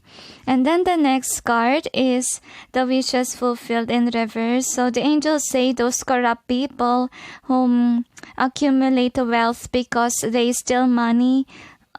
And then the next card is the wishes fulfilled in reverse. So the angels say those corrupt people whom accumulate wealth because they steal money,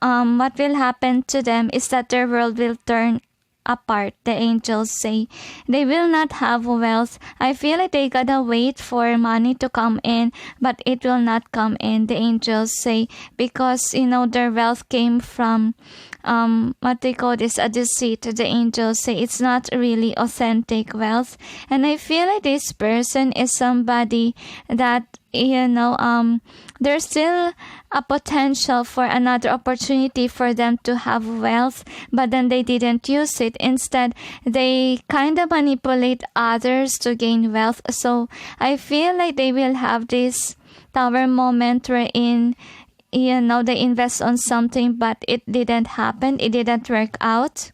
what will happen to them is that their world will turn apart. The angels say they will not have wealth. I feel like they gotta wait for money to come in, but it will not come in, the angels say, because their wealth came from what they call this, a deceit. The angels say it's not really authentic wealth. And I feel like this person is somebody that there's still a potential for another opportunity for them to have wealth, but then they didn't use it. Instead, they kind of manipulate others to gain wealth. So I feel like they will have this tower moment wherein they invest on something, but it didn't happen, it didn't work out.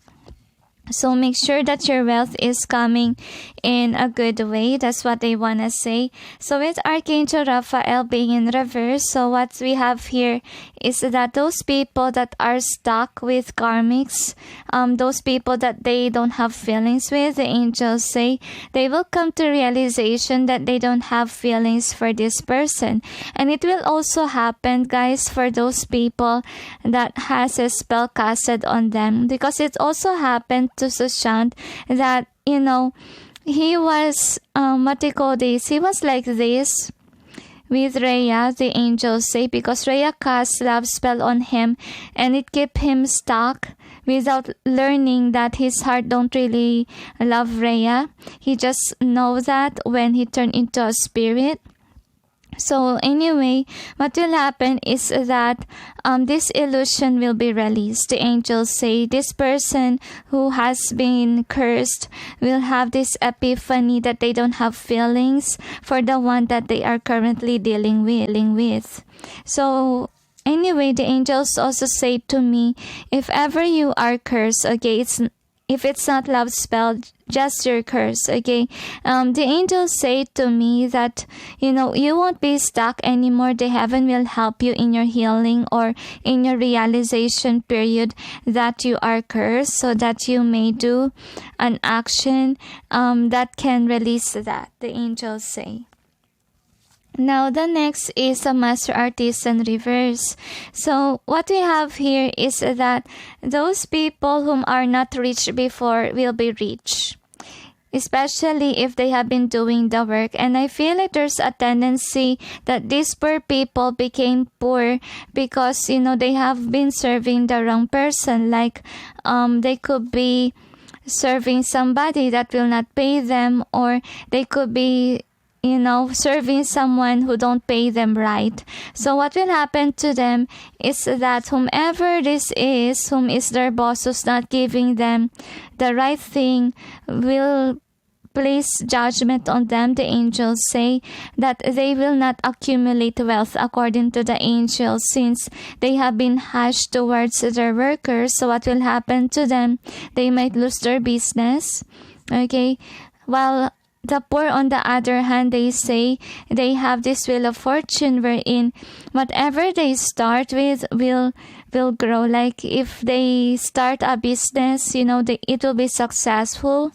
So make sure that your wealth is coming in a good way. That's what they want to say. So with Archangel Raphael being in reverse, so what we have here is that those people that are stuck with karmics, those people that they don't have feelings with, the angels say they will come to realization that they don't have feelings for this person. And it will also happen, guys, for those people that has a spell casted on them, because it also happened to Sushant that he was he was like this with Rhea, the angels say, because Rhea cast love spell on him and it kept him stuck without learning that his heart don't really love Rhea. He just know that when he turned into a spirit. So anyway, what will happen is that this illusion will be released. The angels say this person who has been cursed will have this epiphany that they don't have feelings for the one that they are currently dealing with. So anyway, the angels also say to me, if ever you are cursed, okay, if it's not love spell, just your curse, okay? The angels say to me that, you won't be stuck anymore. The heaven will help you in your healing or in your realization period that you are cursed, so that you may do an action that can release that, the angels say. Now, the next is a Master Artisan reverse. So, what we have here is that those people whom are not rich before will be rich, especially if they have been doing the work. And I feel like there's a tendency that these poor people became poor because, they have been serving the wrong person. Like, they could be serving somebody that will not pay them, or they could be serving someone who don't pay them right. So what will happen to them is that whomever this is, whom is their boss who's not giving them the right thing, will place judgment on them, the angels say that they will not accumulate wealth according to the angels, since they have been harsh towards their workers. So what will happen to them? They might lose their business. Okay, while the poor, on the other hand, they say they have this wheel of fortune wherein whatever they start with will grow. Like if they start a business, it will be successful.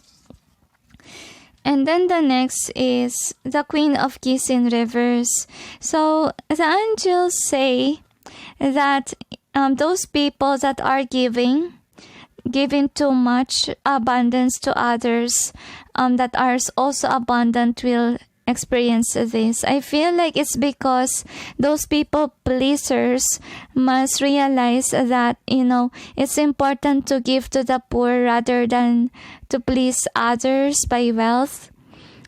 And then the next is the Queen of Keys in reverse. So the angels say that those people that are giving too much abundance to others, that are also abundant, will experience this. I feel like it's because those people pleasers must realize that it's important to give to the poor rather than to please others by wealth.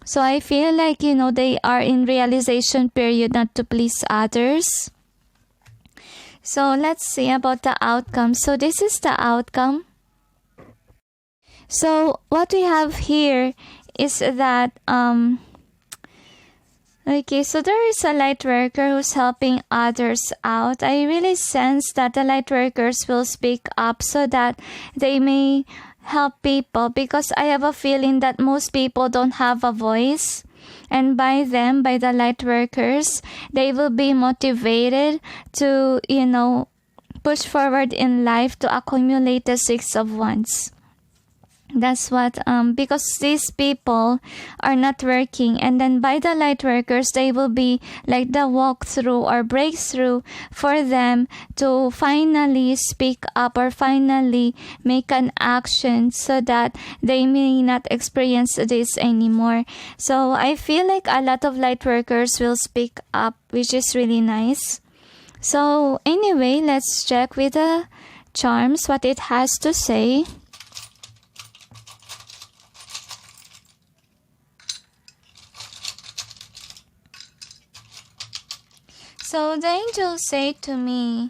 So I feel like they are in realization period not to please others. So let's see about the outcome. So this is the outcome. So what we have here is that okay, so there is a light worker who's helping others out. I really sense that the light workers will speak up so that they may help people, because I have a feeling that most people don't have a voice. And by the light workers, they will be motivated to, push forward in life to accumulate the Six of Wands. That's what, because these people are not working, and then by the light workers, they will be like the walkthrough or breakthrough for them to finally speak up or finally make an action so that they may not experience this anymore. So I feel like a lot of light workers will speak up, which is really nice. So anyway, let's check with the charms what it has to say. So the angels say to me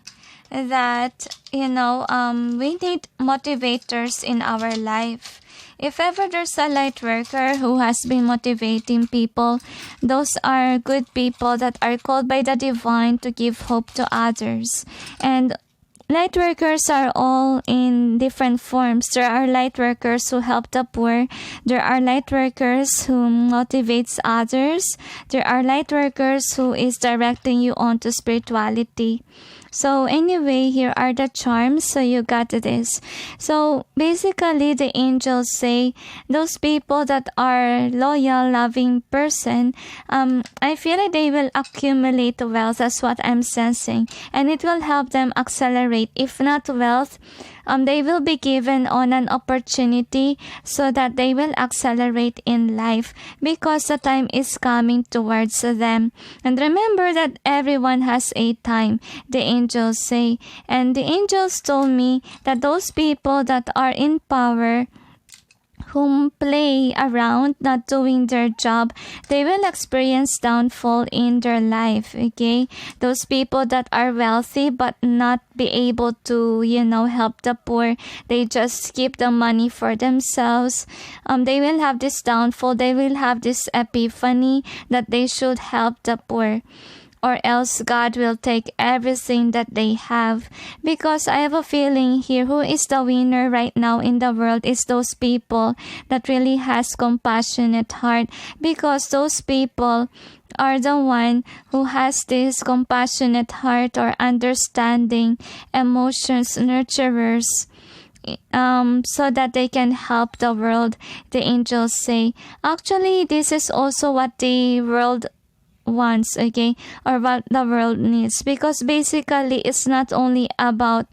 that, we need motivators in our life. If ever there's a light worker who has been motivating people, those are good people that are called by the divine to give hope to others. And light workers are all in different forms. There are light workers who help the poor. There are light workers who motivates others. There are light workers who is directing you on to spirituality. So anyway, here are the charms. So you got this. So basically, the angels say those people that are loyal, loving person, I feel like they will accumulate wealth. That's what I'm sensing. And it will help them accelerate. If not wealth, they will be given on an opportunity so that they will accelerate in life, because the time is coming towards them. And remember that everyone has a time, the angels say. And the angels told me that those people that are in power, whom play around not doing their job, they will experience downfall in their life. Okay, those people that are wealthy but not be able to help the poor, they just keep the money for themselves, they will have this downfall. They will have this epiphany that they should help the poor, or else God will take everything that they have. Because I have a feeling here, who is the winner right now in the world is those people that really has compassionate heart, because those people are the one who has this compassionate heart or understanding, emotions, nurturers, so that they can help the world, the angels say. Actually, this is also what the world wants, okay, or what the world needs, because basically it's not only about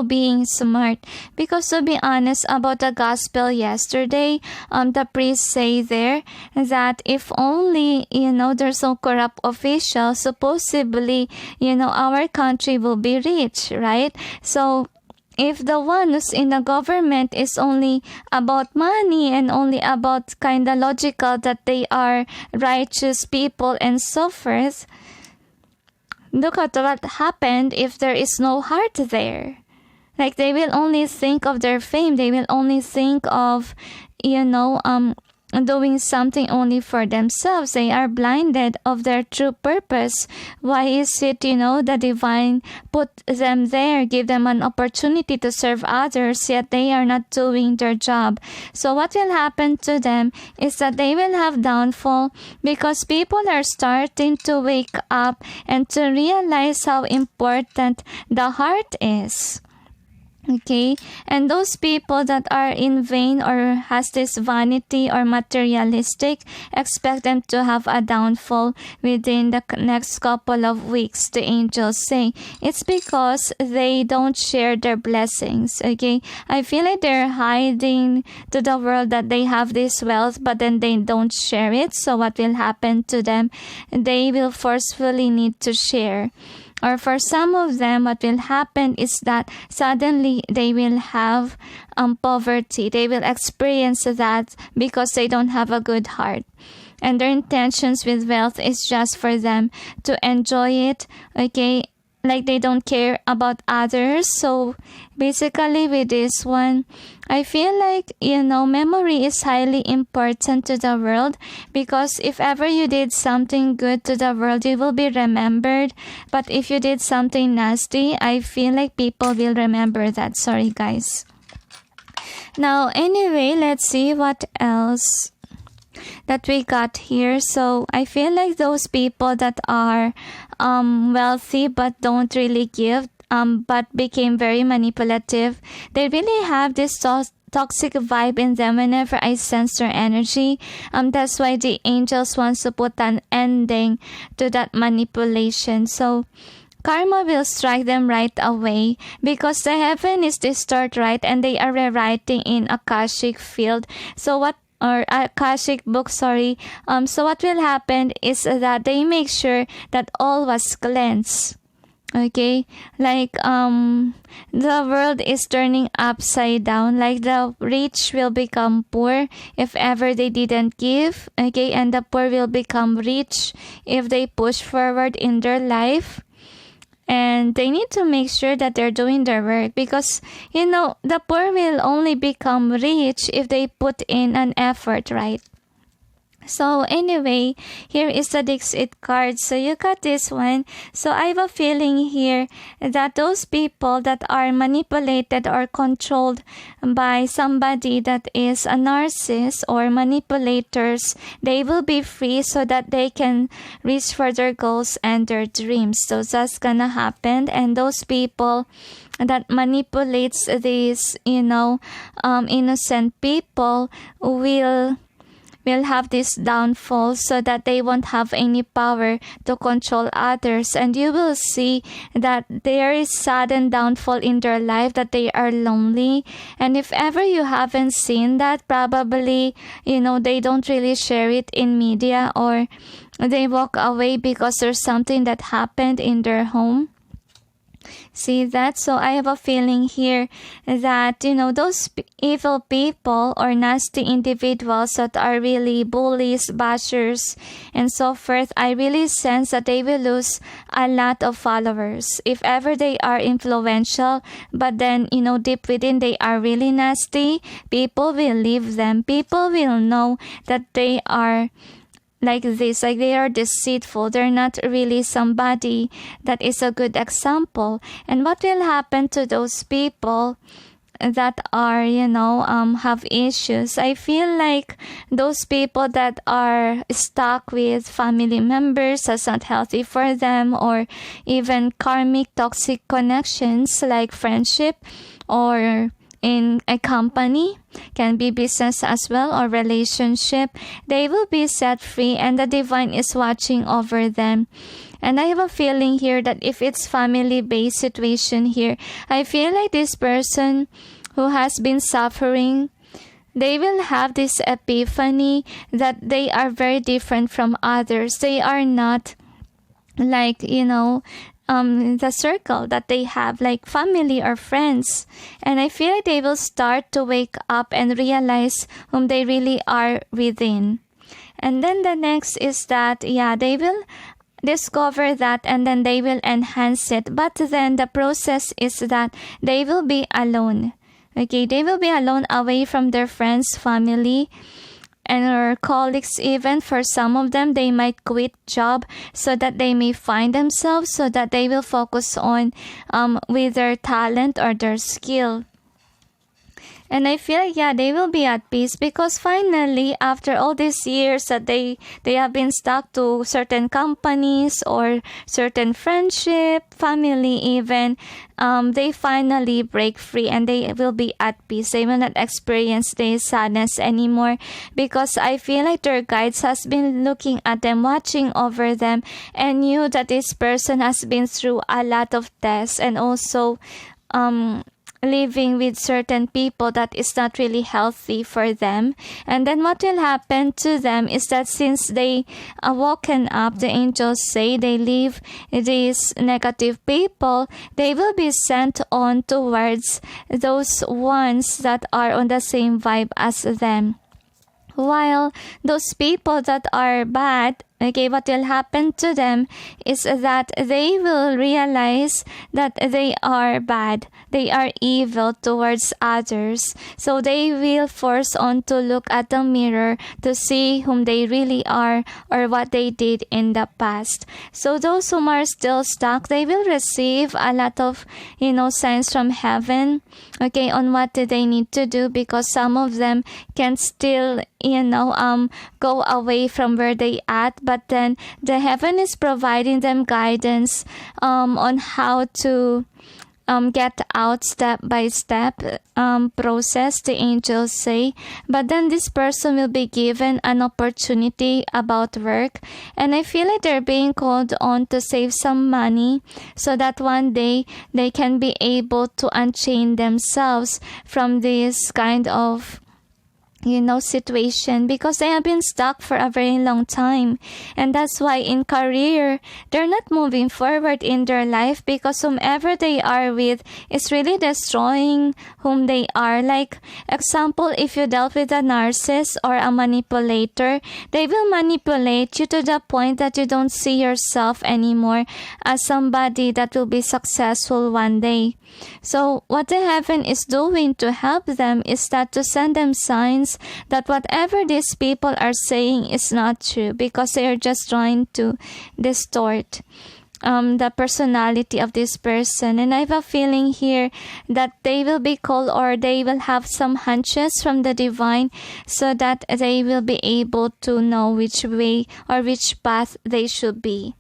being smart. Because to be honest about the gospel yesterday, the priests say there that if only there's no corrupt official, supposedly our country will be rich, right? So if the one who's in the government is only about money and only about kind of logical that they are righteous people and so forth, look at what happened if there is no heart there. Like they will only think of their fame. They will only think of, doing something only for themselves. They are blinded of their true purpose. Why is it, the divine put them there, give them an opportunity to serve others, yet they are not doing their job? So what will happen to them is that they will have downfall, because people are starting to wake up and to realize how important the heart is. Okay, and those people that are in vain or has this vanity or materialistic, expect them to have a downfall within the next couple of weeks. The angels say it's because they don't share their blessings. Okay, I feel like they're hiding to the world that they have this wealth, but then they don't share it. So what will happen to them? They will forcefully need to share. Or for some of them, what will happen is that suddenly they will have poverty. They will experience that because they don't have a good heart. And their intentions with wealth is just for them to enjoy it, okay? Like they don't care about others. So basically with this one, I feel like, memory is highly important to the world, because if ever you did something good to the world, you will be remembered. But if you did something nasty, I feel like people will remember that. Sorry, guys. Now, anyway, let's see what else that we got here. So I feel like those people that are wealthy but don't really give, but became very manipulative, they really have this toxic vibe in them whenever I sense their energy. That's why the angels wants to put an ending to that manipulation. So karma will strike them right away, because the heaven is distort, right? And they are rewriting in Akashic field. So what or Akashic book, sorry. So what will happen is that they make sure that all was cleansed. Okay, like the world is turning upside down. Like the rich will become poor if ever they didn't give. Okay, and the poor will become rich if they push forward in their life. And they need to make sure that they're doing their work, because the poor will only become rich if they put in an effort, right? So anyway, here is the DiXit card. So you got this one. So I have a feeling here that those people that are manipulated or controlled by somebody that is a narcissist or manipulators, they will be free so that they can reach for their goals and their dreams. So that's gonna happen. And those people that manipulates these, innocent people will have this downfall, so that they won't have any power to control others. And you will see that there is sudden downfall in their life, that they are lonely. And if ever you haven't seen that, probably, they don't really share it in media, or they walk away because there's something that happened in their home. See that? So I have a feeling here that, those evil people or nasty individuals that are really bullies, bashers, and so forth, I really sense that they will lose a lot of followers. If ever they are influential, but then, deep within they are really nasty, people will leave them. People will know that they are like this, like they are deceitful. They're not really somebody that is a good example. And what will happen to those people that are, have issues? I feel like those people that are stuck with family members that's not healthy for them, or even karmic toxic connections like friendship or in a company, can be business as well, or relationship, they will be set free, and the divine is watching over them. And I have a feeling here that if it's family-based situation here, I feel like this person who has been suffering, they will have this epiphany that they are very different from others. They are not like, the circle that they have, like family or friends. And I feel like they will start to wake up and realize whom they really are within. And then the next is that, they will discover that, and then they will enhance it. But then the process is that they will be alone. Okay, they will be alone, away from their friends, family. and our colleagues, even for some of them, they might quit job so that they may find themselves, so that they will focus on with their talent or their skill. And I feel like, yeah, they will be at peace because finally, after all these years that they have been stuck to certain companies or certain friendship, family even, they finally break free and they will be at peace. They will not experience the sadness anymore because I feel like their guides has been looking at them, watching over them, and knew that this person has been through a lot of tests and also living with certain people that is not really healthy for them. And then what will happen to them is that since they are woken up, the angels say they leave these negative people, they will be sent on towards those ones that are on the same vibe as them. While those people that are bad, okay, what will happen to them is that they will realize that they are bad. They are evil towards others. So they will force on to look at the mirror to see whom they really are or what they did in the past. So those whom are still stuck, they will receive a lot of, signs from heaven, okay, on what they need to do because some of them can still, go away from where they at, but then the heaven is providing them guidance on how to get out step by step process, the angels say. But then this person will be given an opportunity about work, and I feel like they're being called on to save some money so that one day they can be able to unchain themselves from this kind of situation because they have been stuck for a very long time. And that's why in career, they're not moving forward in their life because whomever they are with is really destroying whom they are. Like, example, if you dealt with a narcissist or a manipulator, they will manipulate you to the point that you don't see yourself anymore as somebody that will be successful one day. So what the heaven is doing to help them is that to send them signs that whatever these people are saying is not true because they are just trying to distort the personality of this person. And I have a feeling here that they will be called or they will have some hunches from the divine so that they will be able to know which way or which path they should be.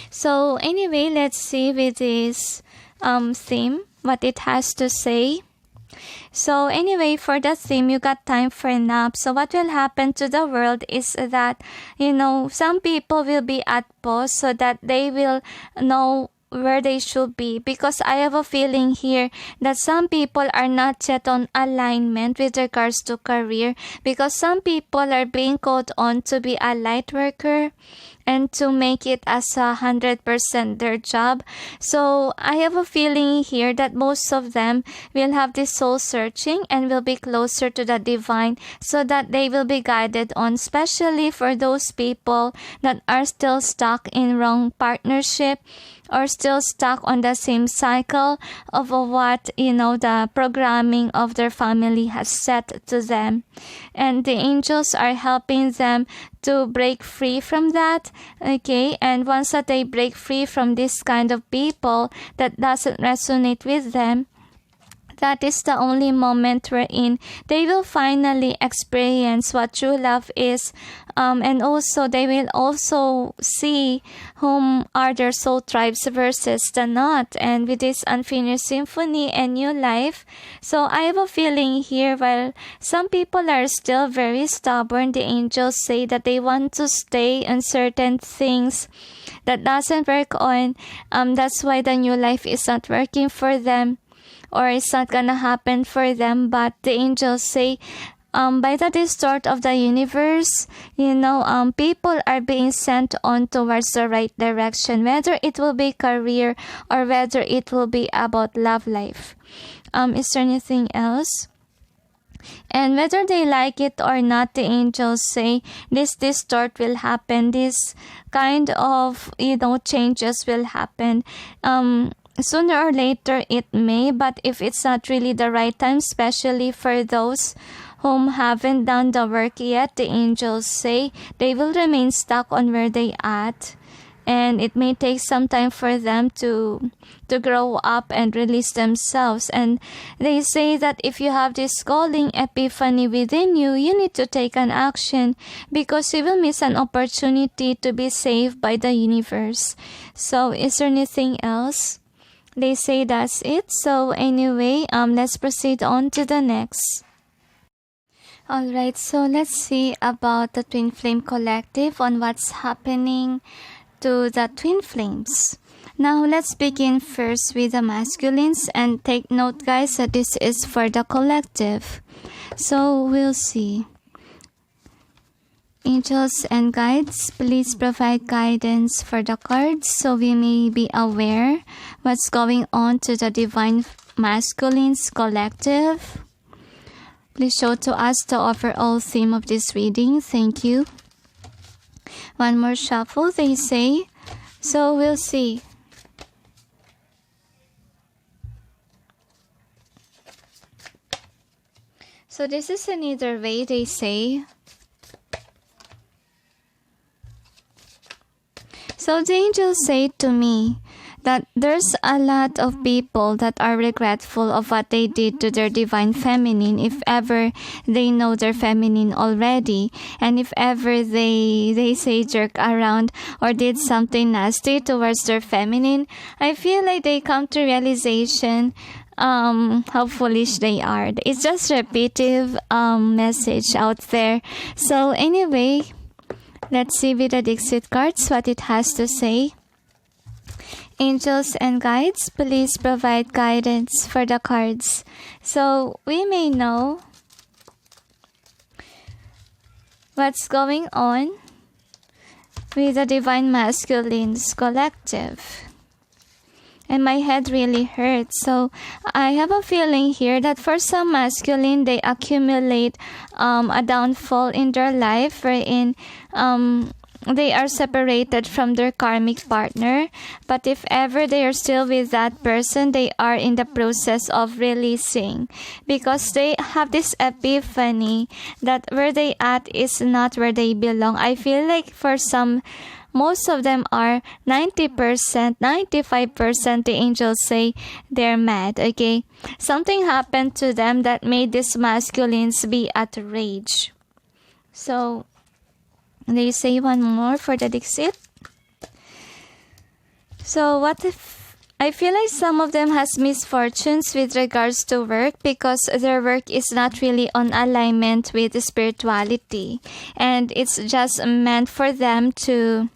So anyway, let's see with this theme what it has to say. So anyway, for the theme, you got time for a nap. So what will happen to the world is that, some people will be at pause so that they will know where they should be, because I have a feeling here that some people are not yet on alignment with regards to career, because some people are being called on to be a light worker and to make it as 100% their job. So I have a feeling here that most of them will have this soul searching and will be closer to the divine so that they will be guided on, especially for those people that are still stuck in wrong partnership or still stuck on the same cycle of what, the programming of their family has set to them. And the angels are helping them to break free from that, okay? And once that they break free from this kind of people that doesn't resonate with them, that is the only moment wherein they will finally experience what true love is, and also they will also see whom are their soul tribes versus the not, and with this unfinished symphony and new life. So I have a feeling here, while some people are still very stubborn, the angels say that they want to stay on certain things that doesn't work on. That's why the new life is not working for them, or it's not gonna happen for them. But the angels say, by the distort of the universe, people are being sent on towards the right direction, whether it will be career or whether it will be about love life. Is there anything else? And whether they like it or not, the angels say this distort will happen. This kind of, changes will happen. Sooner or later it may, but if it's not really the right time, especially for those whom haven't done the work yet, the angels say they will remain stuck on where they at. And it may take some time for them to grow up and release themselves. And they say that if you have this calling epiphany within you, you need to take an action because you will miss an opportunity to be saved by the universe. So is there anything else? They say that's it. So anyway, let's proceed on to the next. Alright, so let's see about the Twin Flame Collective on what's happening to the twin flames. Now let's begin first with the masculines, and take note guys that this is for the collective. So we'll see. Angels and guides, please provide guidance for the cards so we may be aware what's going on to the divine masculines collective. Please show to us the overall theme of this reading. Thank you. One more shuffle, they say. So we'll see. So this is another way, they say. So the angels say to me that there's a lot of people that are regretful of what they did to their divine feminine, if ever they know their feminine already, and if ever they say jerk around or did something nasty towards their feminine. I feel like they come to realization how foolish they are. It's just repetitive message out there. So anyway, let's see with the DiXit cards what it has to say. Angels and guides, please provide guidance for the cards. So we may know what's going on with the divine masculines collective. And my head really hurts. So I have a feeling here that for some masculine, they accumulate a downfall in their life wherein they are separated from their karmic partner. But if ever they are still with that person, they are in the process of releasing, because they have this epiphany that where they at is not where they belong. I feel like for some, most of them are 90%, 95%, the angels say they're mad, okay? Something happened to them that made these masculines be at rage. So they say one more for the DiXit. So what if I feel like some of them has misfortunes with regards to work, because their work is not really on alignment with spirituality, and it's just meant for them to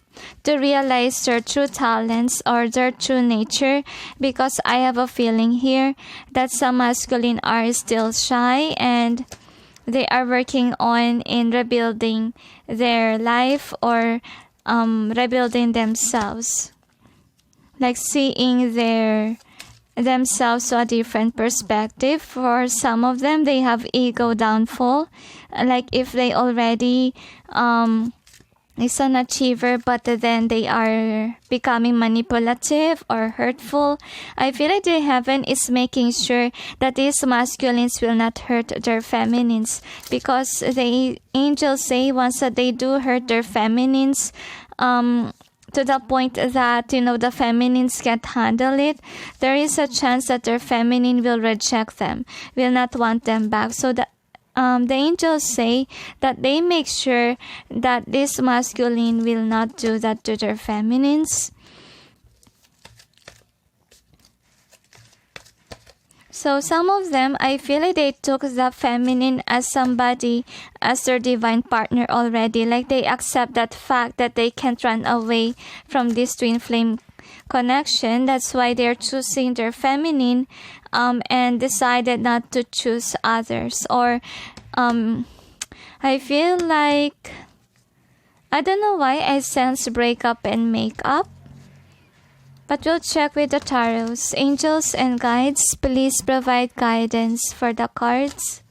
realize their true talents or their true nature, because I have a feeling here that some masculine are still shy and they are working on in rebuilding their life or rebuilding themselves, like seeing themselves to a different perspective. For some of them, they have ego downfall, like if they already is an achiever, but then they are becoming manipulative or hurtful. I feel like the heaven is making sure that these masculines will not hurt their feminines, because the angels say once that they do hurt their feminines, to the point that, the feminines can't handle it, there is a chance that their feminine will reject them, will not want them back. So the angels say that they make sure that this masculine will not do that to their feminines. So some of them, I feel like they took the feminine as somebody, as their divine partner already. Like they accept that fact that they can't run away from this twin flame connection. That's why they're choosing their feminine, and decided not to choose others. Or I feel like, I don't know why I sense breakup and makeup, but we'll check with the tarots. Angels and guides, please provide guidance for the cards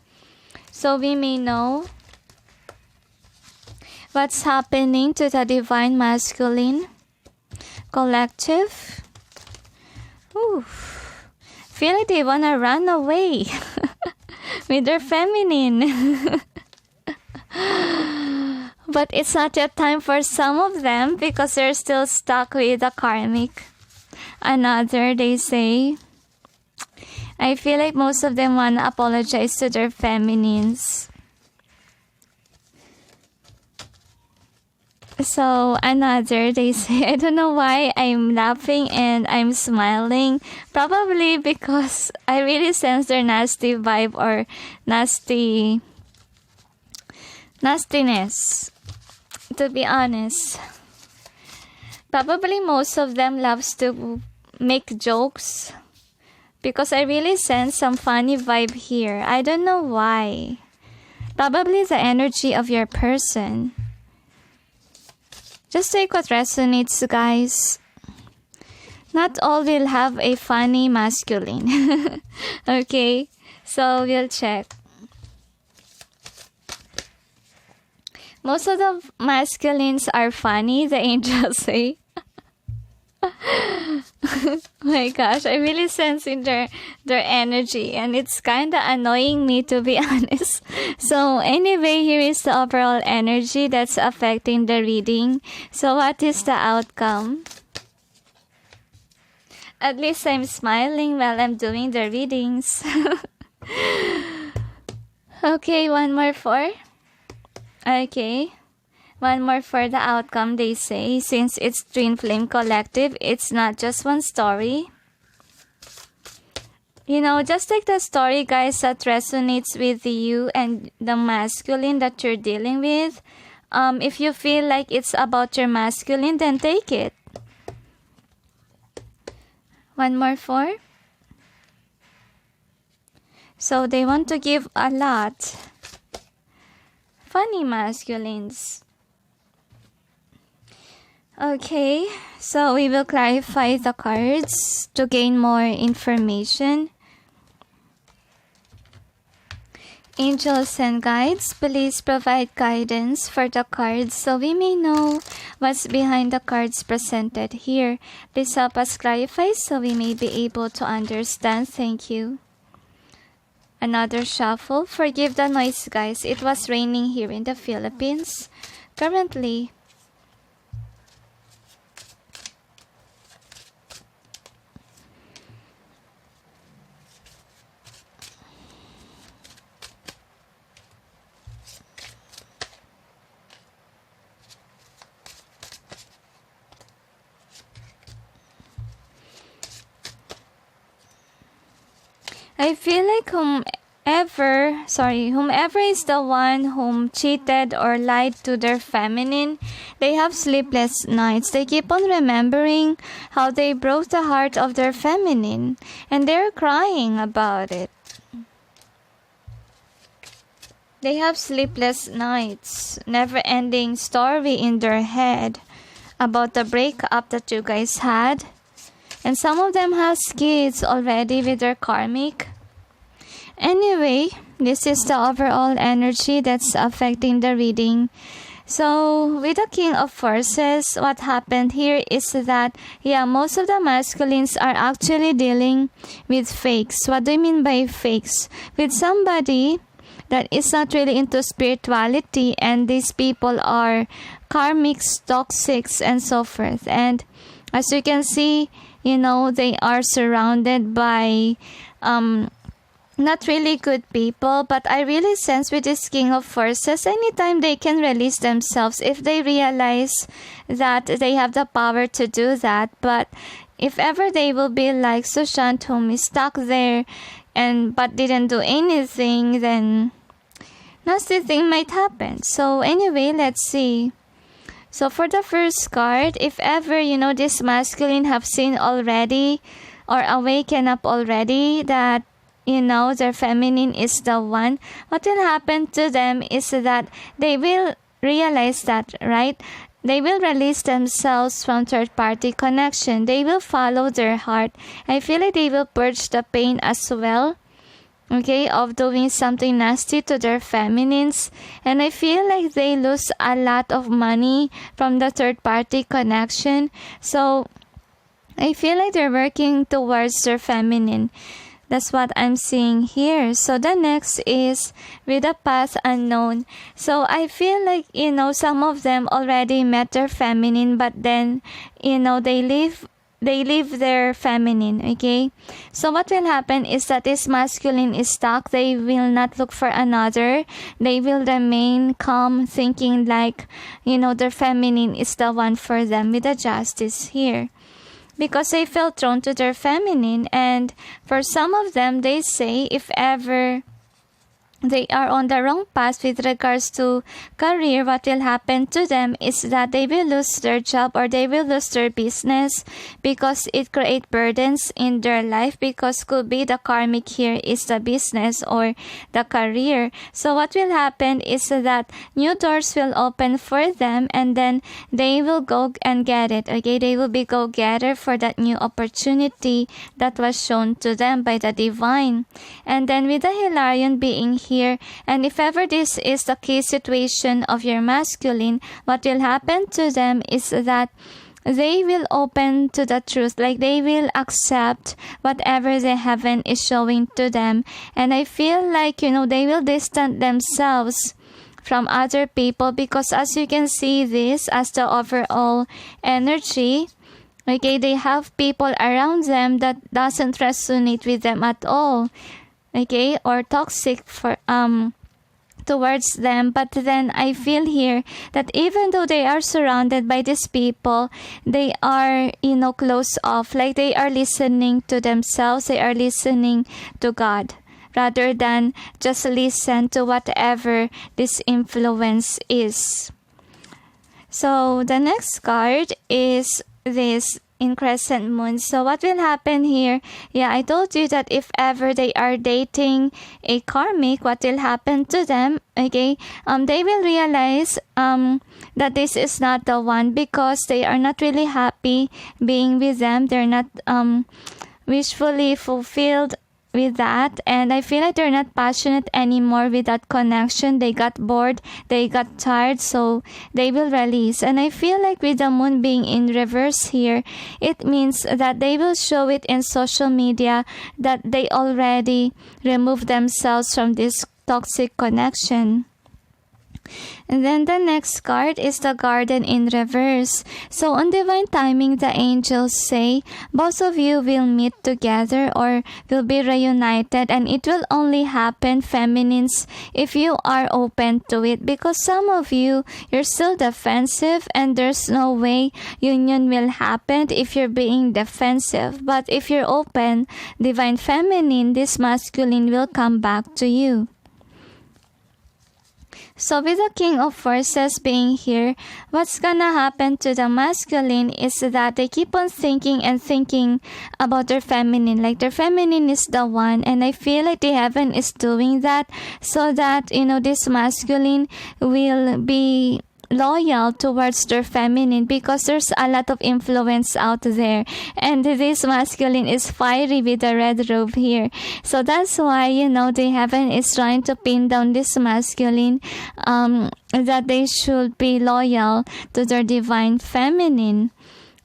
so we may know what's happening to the divine masculine collective. Ooh, feel like they wanna run away with their feminine. But it's not yet time for some of them because they're still stuck with the karmic. Another, they say, I feel like most of them want to apologize to their feminines. So another, they say, I don't know why I'm laughing and I'm smiling. Probably because I really sense their nasty vibe or nastiness. To be honest. Probably most of them loves to make jokes. Because I really sense some funny vibe here. I don't know why. Probably the energy of your person. Just take what resonates, guys. Not all will have a funny masculine. Okay? So, we'll check. Most of the masculines are funny, the angels say. My gosh, I really sense in their energy, and it's kind of annoying me, to be honest. So anyway, here is the overall energy that's affecting the reading. So what is the outcome? At least I'm smiling while I'm doing the readings. Okay, one more for. Okay. One more for the outcome, they say. Since it's Twin Flame Collective, it's not just one story. You know, just take the story, guys, that resonates with you and the masculine that you're dealing with. If you feel like it's about your masculine, then take it. One more for. So they want to give a lot. Funny masculines. Okay, so we will clarify the cards to gain more information. Angels and guides, please provide guidance for the cards so we may know what's behind the cards presented here. Please help us clarify so we may be able to understand. Thank you. Another shuffle. Forgive the noise, guys. It was raining here in the Philippines currently. I feel like whomever is the one whom cheated or lied to their feminine, they have sleepless nights. They keep on remembering how they broke the heart of their feminine, and they're crying about it. They have sleepless nights, never-ending story in their head about the breakup that you guys had. And some of them has kids already with their karmic. Anyway, this is the overall energy that's affecting the reading. So, with the King of Forces, what happened here is that, most of the masculines are actually dealing with fakes. What do you mean by fakes? With somebody that is not really into spirituality, and these people are karmics, toxics, and so forth. And as you can see, they are surrounded by not really good people, but I really sense with this King of Forces, anytime they can release themselves if they realize that they have the power to do that. But if ever they will be like Sushant, whom is stuck there but didn't do anything, then nasty thing might happen. So anyway, let's see. So for the first card, if ever, this masculine have seen already or awaken up already that, their feminine is the one, what will happen to them is that they will realize that, right? They will release themselves from third-party connection. They will follow their heart. I feel like they will purge the pain as well, okay, of doing something nasty to their feminines. And I feel like they lose a lot of money from the third-party connection. So I feel like they're working towards their feminine. That's what I'm seeing here. So the next is with the path unknown. So I feel like, some of them already met their feminine, but then, they leave their feminine, okay? So what will happen is that this masculine is stuck. They will not look for another. They will remain calm, thinking like, their feminine is the one for them, with the justice here. Because they feel drawn to their feminine. And for some of them, they say if ever they are on the wrong path with regards to career, what will happen to them is that they will lose their job or they will lose their business, because it creates burdens in their life, because could be the karmic here is the business or the career. So what will happen is that new doors will open for them, and then they will go and get it, okay? They will be go-getter for that new opportunity that was shown to them by the divine. And then with the Hilarion being here, and if ever this is the key situation of your masculine, what will happen to them is that they will open to the truth, like they will accept whatever the heaven is showing to them. And I feel like, they will distance themselves from other people, because as you can see this as the overall energy, okay, they have people around them that doesn't resonate with them at all, okay, or toxic for towards them. But then I feel here that even though they are surrounded by these people, they are, closed off, like they are listening to themselves, they are listening to God, rather than just listen to whatever this influence is. So the next card is this in crescent moon. So what will happen here? Yeah, I told you that if ever they are dating a karmic, what will happen to them? Okay, they will realize that this is not the one, because they are not really happy being with them. They're not wishfully fulfilled with that, and I feel like they're not passionate anymore with that connection. They got bored, they got tired, so they will release. And I feel like with the moon being in reverse here, it means that they will show it in social media that they already removed themselves from this toxic connection. And then the next card is the Garden in reverse. So on divine timing, the angels say both of you will meet together or will be reunited, and it will only happen, feminines, if you are open to it, because some of you, you're still defensive and there's no way union will happen if you're being defensive. But if you're open, divine feminine, this masculine will come back to you. So with the King of Forces being here, what's gonna happen to the masculine is that they keep on thinking and thinking about their feminine, like their feminine is the one. And I feel like the heaven is doing that so that, this masculine will be loyal towards their feminine, because there's a lot of influence out there, and this masculine is fiery with the red robe here. So that's why, the heaven is trying to pin down this masculine, that they should be loyal to their divine feminine.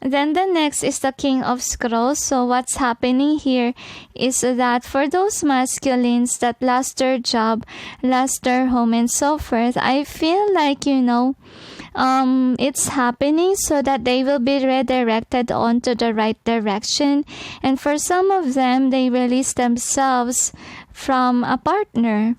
Then the next is the King of Scrolls. So what's happening here is that for those masculines that lost their job, lost their home, and so forth, I feel like, it's happening so that they will be redirected onto the right direction. And for some of them, they release themselves from a partner,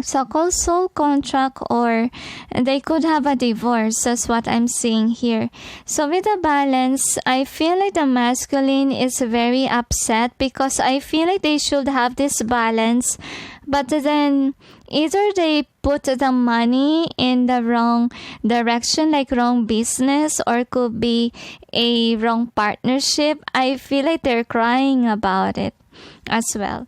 so-called soul contract, or they could have a divorce. That's what I'm seeing here. So with the balance, I feel like the masculine is very upset, because I feel like they should have this balance, but then either they put the money in the wrong direction, like wrong business, or could be a wrong partnership. I feel like they're crying about it as well.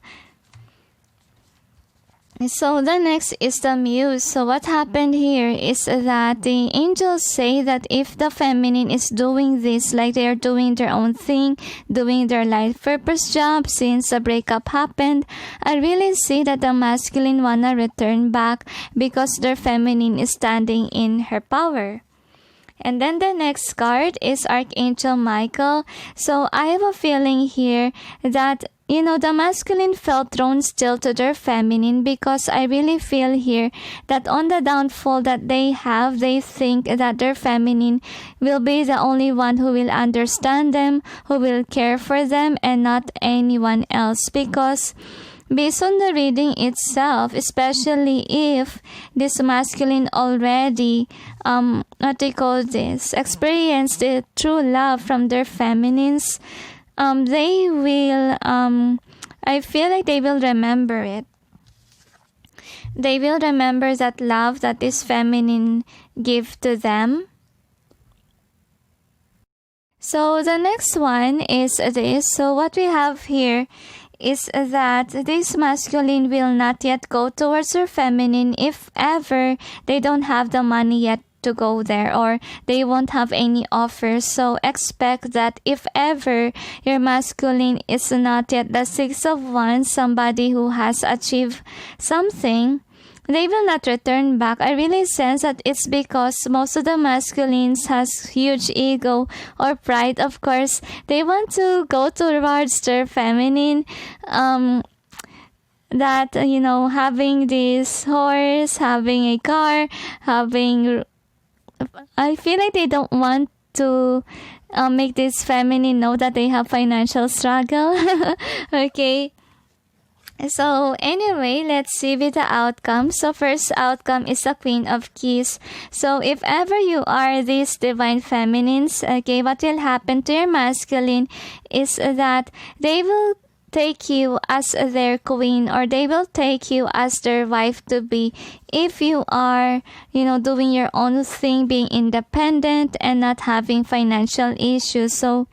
So the next is the Muse. So what happened here is that the angels say that if the feminine is doing this, like they are doing their own thing, doing their life purpose job since the breakup happened, I really see that the masculine wanna return back because their feminine is standing in her power. And then the next card is Archangel Michael. So I have a feeling here that the masculine felt drawn still to their feminine, because I really feel here that on the downfall that they have, they think that their feminine will be the only one who will understand them, who will care for them, and not anyone else. Because based on the reading itself, especially if this masculine already, experienced the true love from their feminines, they will, I feel like they will remember it. They will remember that love that this feminine give to them. So the next one is this. So what we have here is that this masculine will not yet go towards their feminine if ever they don't have the money yet to go there, or they won't have any offers. So expect that if ever your masculine is not yet the Six of Wands, somebody who has achieved something, they will not return back. I really sense that it's because most of the masculines has huge ego or pride. Of course, they want to go towards their feminine, that, having this horse, having a car, I feel like they don't want to make this feminine know that they have financial struggle. Okay. So anyway, let's see with the outcome. So first outcome is the Queen of Keys. So if ever you are these divine feminines, okay, what will happen to your masculine is that they will take you as their queen, or they will take you as their wife to be, if you are, doing your own thing, being independent and not having financial issues. So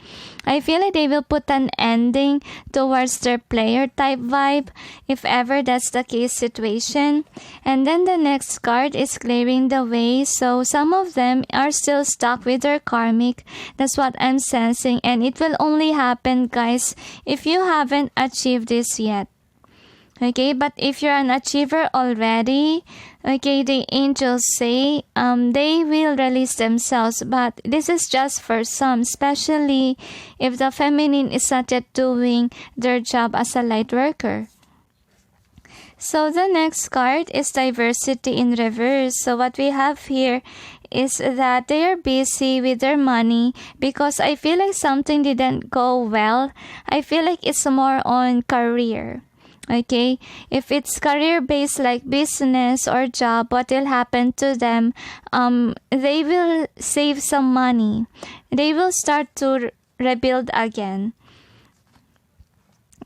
I feel like they will put an ending towards their player type vibe, if ever that's the case situation. And then the next card is clearing the way. So some of them are still stuck with their karmic. That's what I'm sensing. And it will only happen, guys, if you haven't achieved this yet. Okay, but if you're an achiever already, okay, the angels say they will release themselves. But this is just for some, especially if the feminine is not yet doing their job as a light worker. So the next card is diversity in reverse. So what we have here is that they are busy with their money, because I feel like something didn't go well. I feel like it's more on career. Okay, if it's career-based like business or job, what will happen to them? They will save some money. They will start to rebuild again.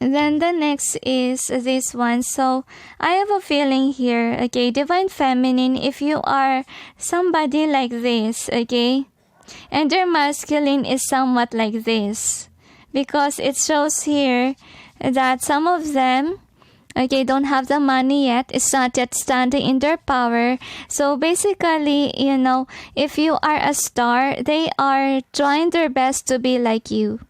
Then the next is this one. So I have a feeling here, okay, divine feminine, if you are somebody like this, okay, and your masculine is somewhat like this, because it shows here that some of them, okay, don't have the money yet. It's not yet standing in their power. So basically, if you are a star, they are trying their best to be like you,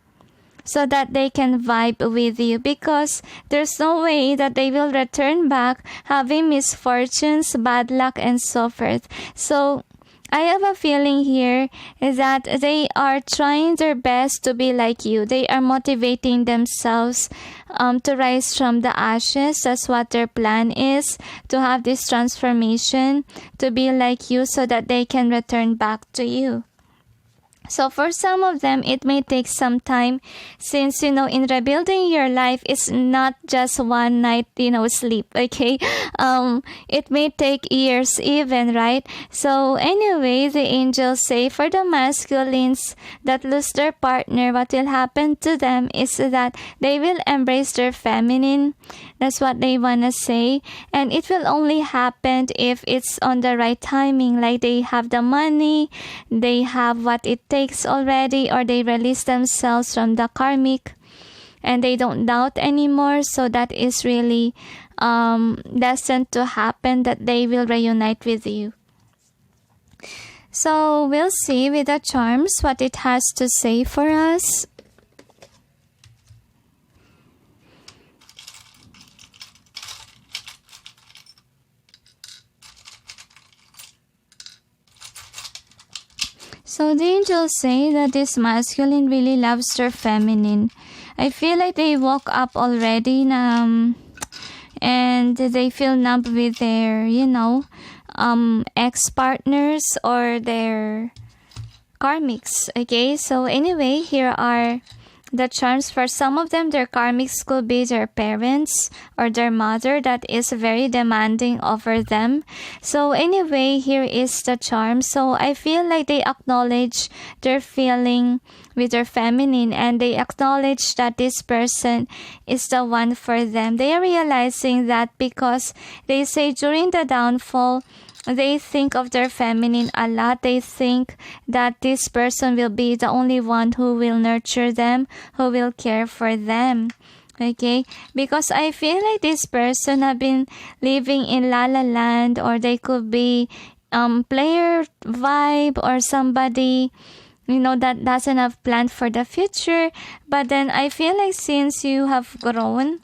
so that they can vibe with you, because there's no way that they will return back having misfortunes, bad luck, and so forth. So I have a feeling here that they are trying their best to be like you. They are motivating themselves to rise from the ashes. That's what their plan is, to have this transformation, to be like you, so that they can return back to you. So for some of them, it may take some time, since, in rebuilding your life, it's not just one night, sleep, okay? It may take years even, right? So anyway, the angels say for the masculines that lose their partner, what will happen to them is that they will embrace their feminine. That's what they want to say. And it will only happen if it's on the right timing, like they have the money, they have what it takes already, or they release themselves from the karmic and they don't doubt anymore. So that is really destined to happen, that they will reunite with you. So we'll see with the charms what it has to say for us. So the angels say that this masculine really loves their feminine. I feel like they woke up already and they feel numb with their, ex-partners or their karmics. Okay, so anyway, here are the charms. For some of them, their karmics could be their parents or their mother that is very demanding over them. So anyway, here is the charm. So I feel like they acknowledge their feeling with their feminine, and they acknowledge that this person is the one for them. They are realizing that because they say during the downfall, they think of their feminine a lot. They think that this person will be the only one who will nurture them, who will care for them. Okay, because I feel like this person have been living in La La Land, or they could be player vibe, or somebody that doesn't have plan for the future. But then I feel like since you have grown,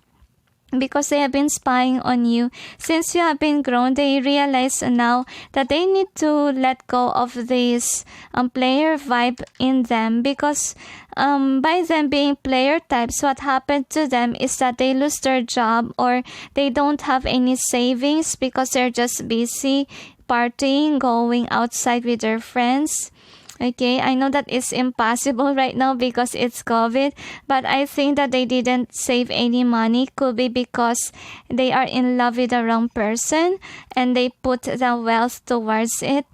because they have been spying on you, since you have been grown, they realize now that they need to let go of this player vibe in them, because by them being player types, what happened to them is that they lose their job, or they don't have any savings because they're just busy partying, going outside with their friends. Okay, I know that it's impossible right now because it's COVID, but I think that they didn't save any money. Could be because they are in love with the wrong person and they put the wealth towards it.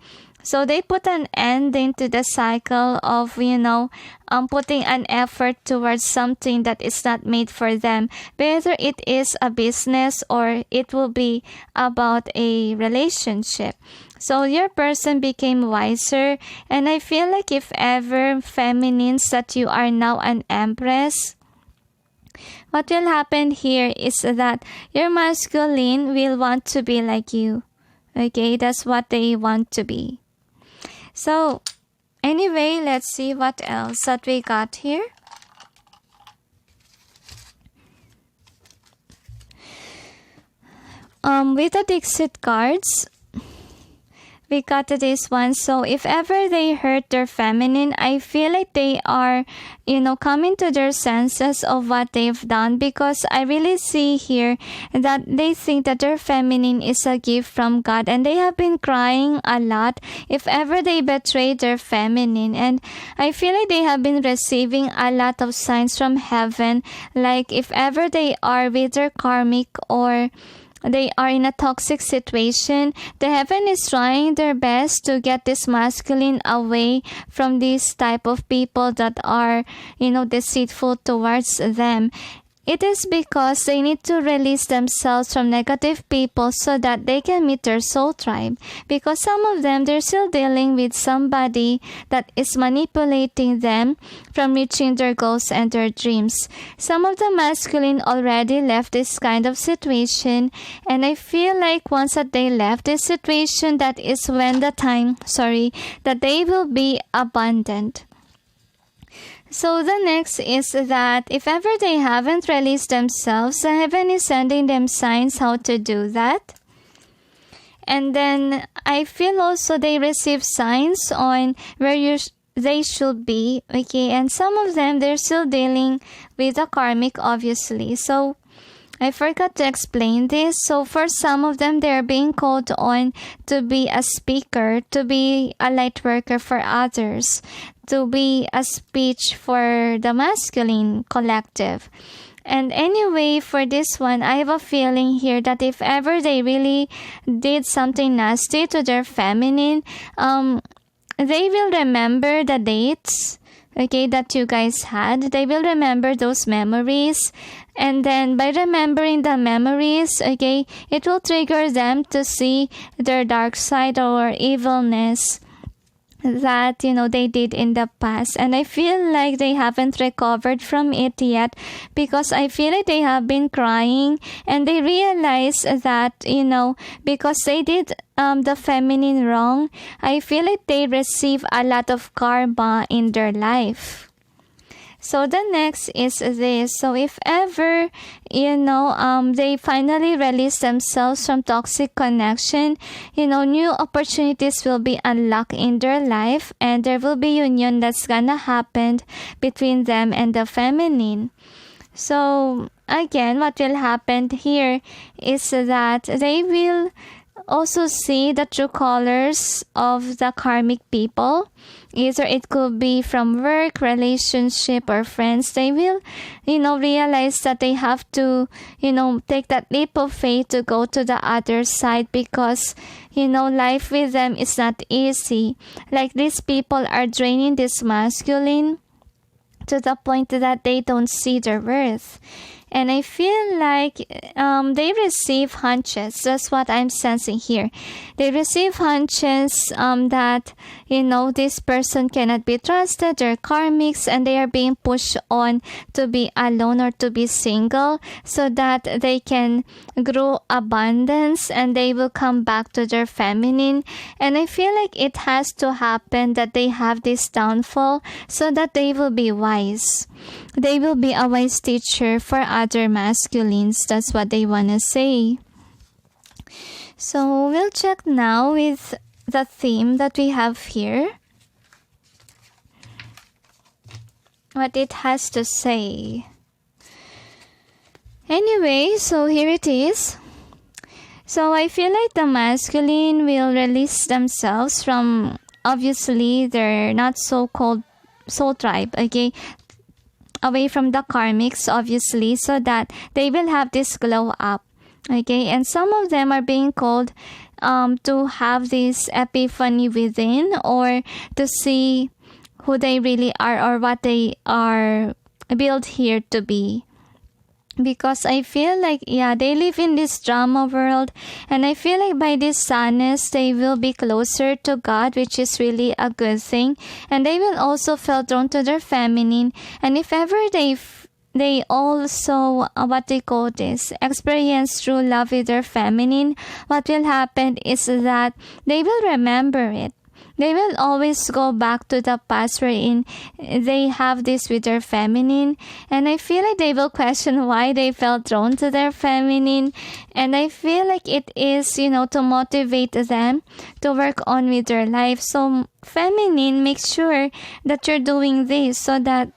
So they put an end into the cycle of, putting an effort towards something that is not made for them. Whether it is a business or it will be about a relationship. So your person became wiser, and I feel like if ever feminines that you are now an empress, what will happen here is that your masculine will want to be like you. Okay, that's what they want to be. So anyway, let's see what else that we got here. With the DiXit cards, we got to this one. So if ever they hurt their feminine, I feel like they are, coming to their senses of what they've done, because I really see here that they think that their feminine is a gift from God, and they have been crying a lot if ever they betray their feminine. And I feel like they have been receiving a lot of signs from heaven, like if ever they are with their karmic or they are in a toxic situation, the heaven is trying their best to get this masculine away from these type of people that are, deceitful towards them. It is because they need to release themselves from negative people so that they can meet their soul tribe. Because some of them, they're still dealing with somebody that is manipulating them from reaching their goals and their dreams. Some of the masculine already left this kind of situation, and I feel like once that they left this situation, that is when that they will be abundant. So the next is that if ever they haven't released themselves, the heaven is sending them signs how to do that. And then I feel also they receive signs on where they should be. Okay, and some of them, they're still dealing with the karmic, obviously. So I forgot to explain this. So for some of them, they're being called on to be a speaker, to be a light worker for others, to be a speech for the masculine collective. And anyway, for this one, I have a feeling here that if ever they really did something nasty to their feminine, they will remember the dates, okay, that you guys had. They will remember those memories. And then by remembering the memories, okay, it will trigger them to see their dark side or evilness that they did in the past. And I feel like they haven't recovered from it yet, because I feel like they have been crying, and they realize that because they did the feminine wrong, I feel like they receive a lot of karma in their life. So the next is this. So if ever, they finally release themselves from toxic connection, new opportunities will be unlocked in their life, and there will be union that's gonna happen between them and the feminine. So again, what will happen here is that they will also see the true colors of the karmic people. Either it could be from work, relationship, or friends. They will, realize that they have to, take that leap of faith to go to the other side, because, life with them is not easy. Like, these people are draining this masculine to the point that they don't see their worth. And I feel like they receive hunches. That's what I'm sensing here. They receive hunches that, this person cannot be trusted. They're karmics, and they are being pushed on to be alone or to be single, so that they can grow abundance and they will come back to their feminine. And I feel like it has to happen that they have this downfall so that they will be wise. They will be a wise teacher for other masculines. That's what they want to say. So we'll check now with the theme that we have here, what it has to say. Anyway, so here it is. So I feel like the masculine will release themselves from, obviously, their not so-called soul tribe, okay? Away from the karmics, obviously, so that they will have this glow up, okay? And some of them are being called to have this epiphany within, or to see who they really are or what they are built here to be. Because I feel like, they live in this drama world, and I feel like by this sadness, they will be closer to God, which is really a good thing. And they will also feel drawn to their feminine. And if ever they also, what they call this, experience true love with their feminine, what will happen is that they will remember it. They will always go back to the past wherein they have this with their feminine. And I feel like they will question why they felt drawn to their feminine. And I feel like it is, to motivate them to work on with their life. So feminine, make sure that you're doing this so that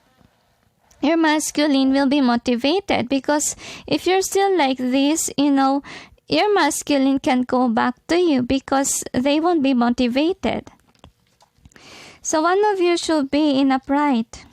your masculine will be motivated. Because if you're still like this, your masculine can go back to you because they won't be motivated. So one of you should be in upright.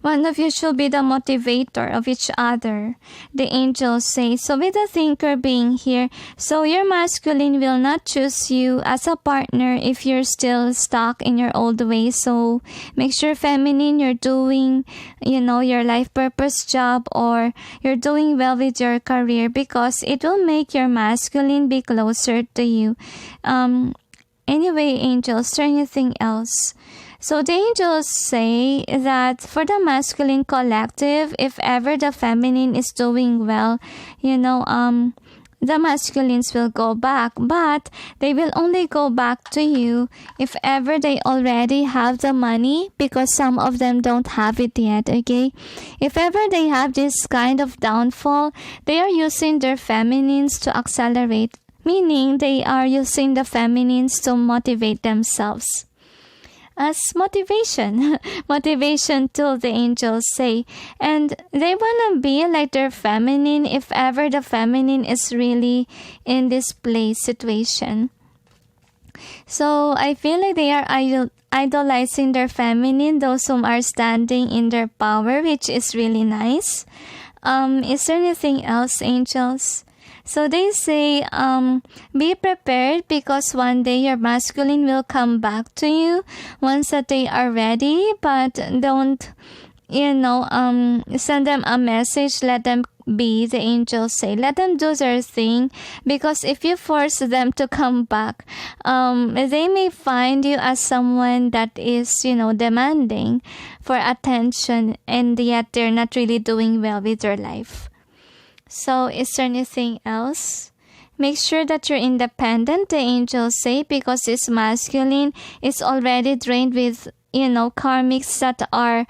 One of you should be the motivator of each other, the angels say. So with the thinker being here, so your masculine will not choose you as a partner if you're still stuck in your old ways. So make sure, feminine, you're doing, your life purpose job, or you're doing well with your career, because it will make your masculine be closer to you. Anyway, angels, is there anything else? So the angels say that for the masculine collective, if ever the feminine is doing well, the masculines will go back, but they will only go back to you if ever they already have the money, because some of them don't have it yet, okay? If ever they have this kind of downfall, they are using their feminines to accelerate, meaning they are using the feminines to motivate themselves. As motivation to the angels say. And they want to be like their feminine if ever the feminine is really in this place situation. So I feel like they are idolizing their feminine, those whom are standing in their power, which is really nice. Is there anything else, angels? So they say, be prepared, because one day your masculine will come back to you once that they are ready, but don't, send them a message. Let them be, the angels say. Let them do their thing, because if you force them to come back, they may find you as someone that is, demanding for attention, and yet they're not really doing well with their life. So is there anything else? Make sure that you're independent, the angels say, because this masculine is already drained with, karmics that are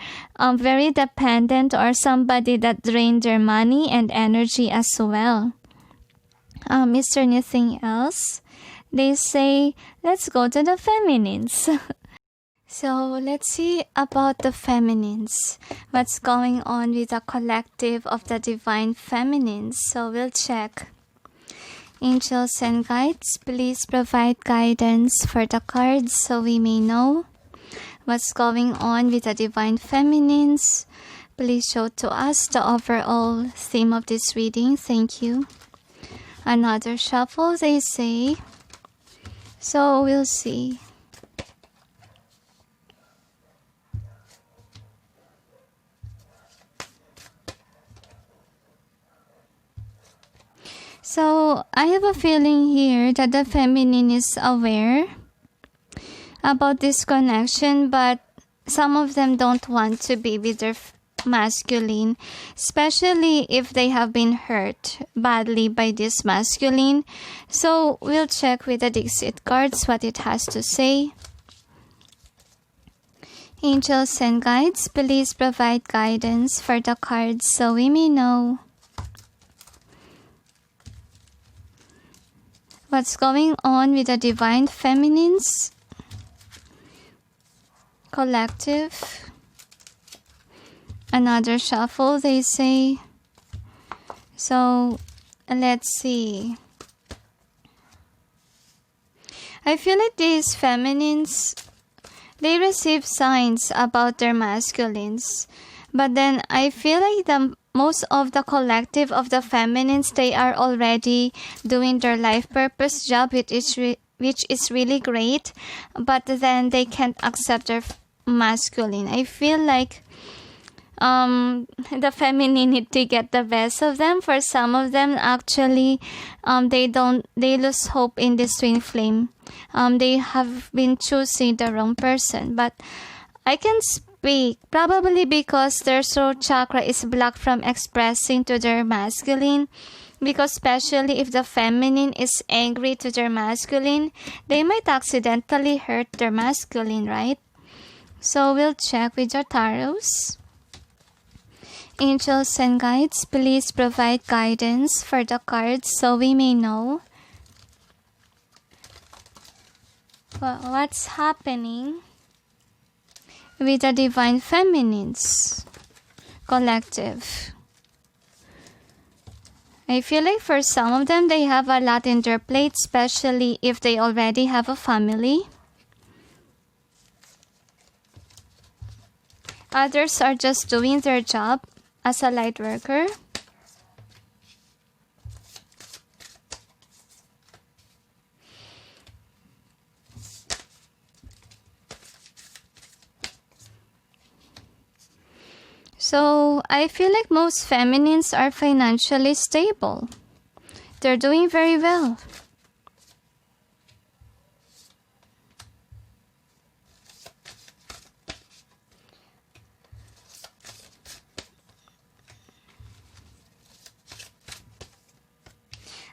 very dependent, or somebody that drained their money and energy as well. Is there anything else? They say, let's go to the feminines. So let's see about the feminines. What's going on with the collective of the divine feminines? So we'll check. Angels and guides, please provide guidance for the cards so we may know what's going on with the divine feminines. Please show to us the overall theme of this reading. Thank you. Another shuffle, they say. So we'll see. So I have a feeling here that the feminine is aware about this connection, but some of them don't want to be with their masculine, especially if they have been hurt badly by this masculine. So we'll check with the DiXit cards what it has to say. Angels and guides, please provide guidance for the cards so we may know what's going on with the divine feminines collective. Another shuffle, they say. So let's see. I feel like these feminines, they receive signs about their masculines, but then I feel like most of the collective of the feminines, they are already doing their life purpose job, which is really great, but then they can't accept their masculine. I feel like the feminine need to get the best of them. For some of them, actually, they lose hope in this twin flame. They have been choosing the wrong person, but I can speak probably because their throat chakra is blocked from expressing to their masculine, because especially if the feminine is angry to their masculine, they might accidentally hurt their masculine, right? So we'll check with your tarots. Angels and guides, please provide guidance for the cards so we may know what's happening with the divine feminines collective. I feel like for some of them, they have a lot in their plate, especially if they already have a family. Others are just doing their job as a light worker. So I feel like most feminines are financially stable. They're doing very well.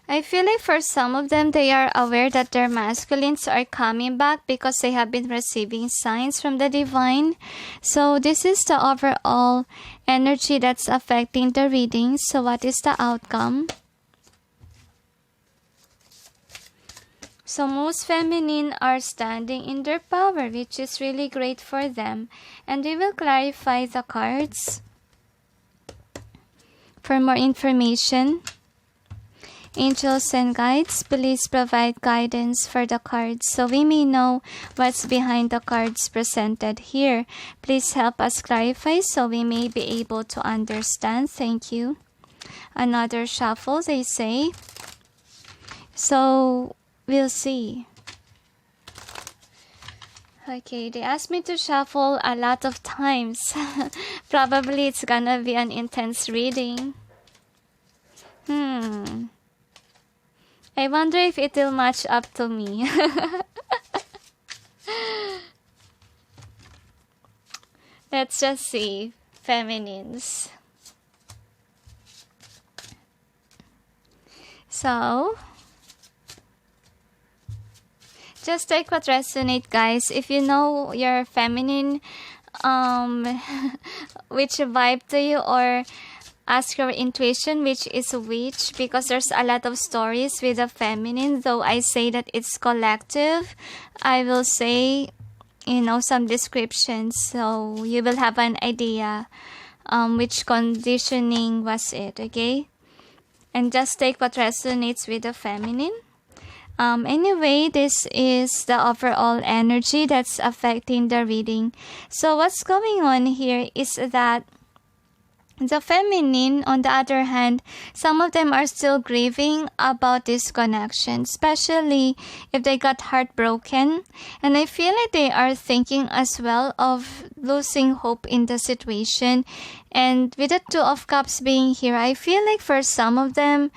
I feel like for some of them, they are aware that their masculines are coming back because they have been receiving signs from the divine. So this is the overall energy that's affecting the reading. So what is the outcome? So most feminine are standing in their power, which is really great for them. And we will clarify the cards for more information. Angels and guides, please provide guidance for the cards so we may know what's behind the cards presented here. Please help us clarify so we may be able to understand. Thank you. Another shuffle, they say. So we'll see. Okay, they asked me to shuffle a lot of times. Probably it's gonna be an intense reading. I wonder if it will match up to me. Let's just see. Feminines. So, just take what resonates, guys. If you know your feminine, which vibe to you, or ask your intuition which is which, because there's a lot of stories with the feminine. Though I say that it's collective, I will say some descriptions, so you will have an idea which conditioning was it, okay? And just take what resonates with the feminine. Anyway, this is the overall energy that's affecting the reading. So what's going on here is that the feminine, on the other hand, some of them are still grieving about this connection, especially if they got heartbroken. And I feel like they are thinking as well of losing hope in the situation. And with the Two of Cups being here, I feel like for some of them,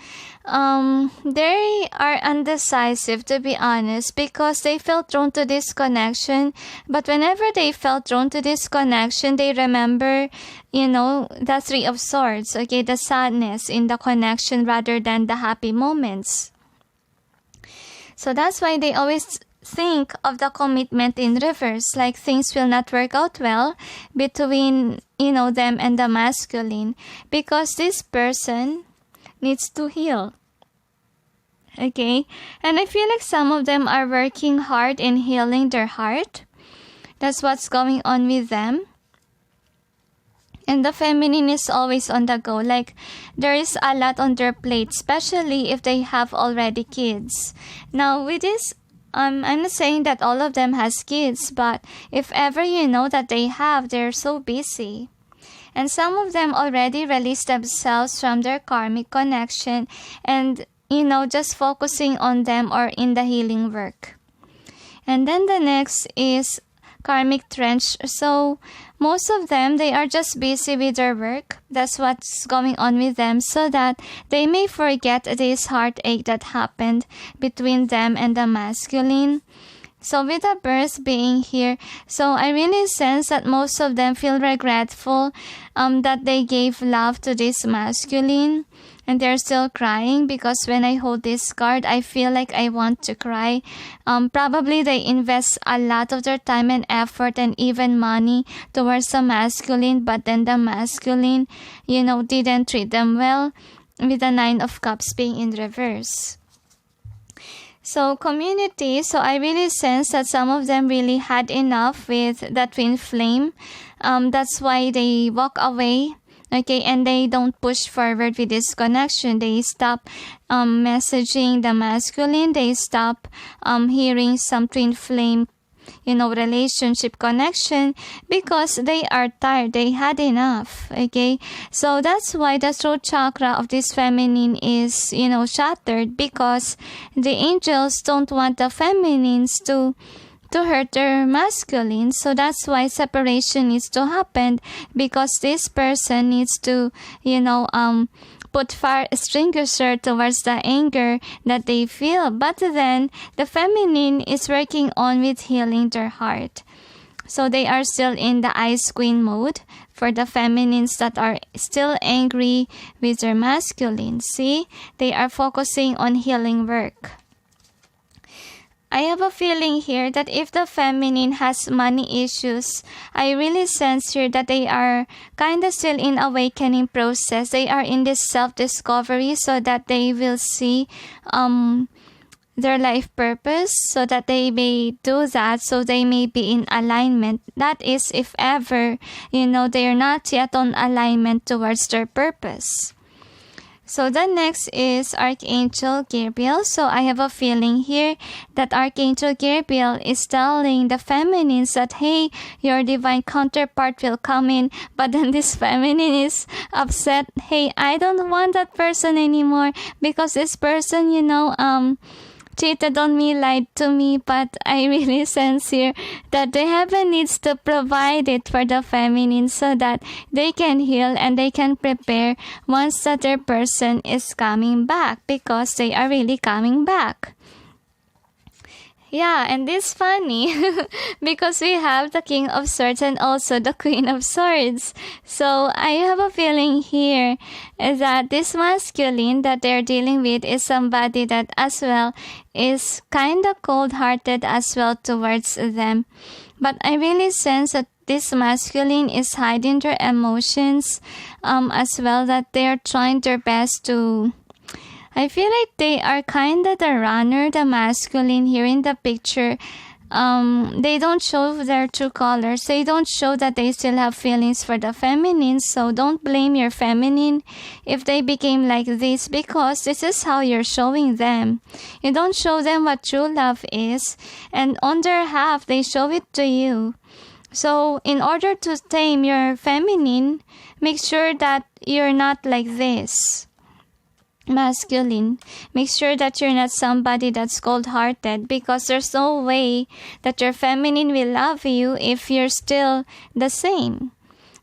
they are undecisive, to be honest, because they felt drawn to this connection. But whenever they felt drawn to this connection, they remember, the Three of Swords, okay, the sadness in the connection rather than the happy moments. So that's why they always think of the commitment in reverse, like things will not work out well between, them and the masculine, because this person needs to heal. Okay? And I feel like some of them are working hard in healing their heart. That's what's going on with them. And the feminine is always on the go. Like, there is a lot on their plate, especially if they have already kids. Now, with this, I'm not saying that all of them has kids, but if ever you know that they have, they're so busy. And some of them already released themselves from their karmic connection and, just focusing on them or in the healing work. And then the next is karmic trench. So most of them, they are just busy with their work. That's what's going on with them, so that they may forget this heartache that happened between them and the masculine. So with the birth being here, so I really sense that most of them feel regretful that they gave love to this masculine. And they're still crying, because when I hold this card, I feel like I want to cry. Probably they invest a lot of their time and effort and even money towards the masculine, but then the masculine, didn't treat them well, with the Nine of Cups being in reverse. So community, so I really sense that some of them really had enough with the twin flame. That's why they walk away. Okay, and they don't push forward with this connection. They stop messaging the masculine. They stop hearing some twin flame, relationship connection, because they are tired. They had enough. Okay, so that's why the throat chakra of this feminine is, shattered, because the angels don't want the feminines to hurt their masculine. So that's why separation needs to happen, because this person needs to, put fire extinguisher towards the anger that they feel. But then the feminine is working on with healing their heart. So they are still in the Ice Queen mode for the feminines that are still angry with their masculine. See, they are focusing on healing work. I have a feeling here that if the feminine has money issues, I really sense here that they are kind of still in awakening process. They are in this self-discovery, so that they will see their life purpose, so that they may do that, so they may be in alignment. That is, if ever, they are not yet on alignment towards their purpose. So the next is Archangel Gabriel. So I have a feeling here that Archangel Gabriel is telling the feminines that, hey, your divine counterpart will come in. But then this feminine is upset. Hey, I don't want that person anymore, because this person, cheated on me, lied to me. But I really sense here that the heaven needs to provide it for the feminine, so that they can heal and they can prepare once that their person is coming back, because they are really coming back. Yeah, and it's funny because we have the King of Swords and also the Queen of Swords. So I have a feeling here that this masculine that they're dealing with is somebody that as well is kind of cold-hearted as well towards them. But I really sense that this masculine is hiding their emotions as well, that they're trying their best to... I feel like they are kind of the runner, the masculine here in the picture. they don't show their true colors. They don't show that they still have feelings for the feminine. So don't blame your feminine if they became like this, because this is how you're showing them. You don't show them what true love is, and on their half they show it to you. So in order to tame your feminine, make sure that you're not like this. Masculine. Make sure that you're not somebody that's cold-hearted, because there's no way that your feminine will love you if you're still the same.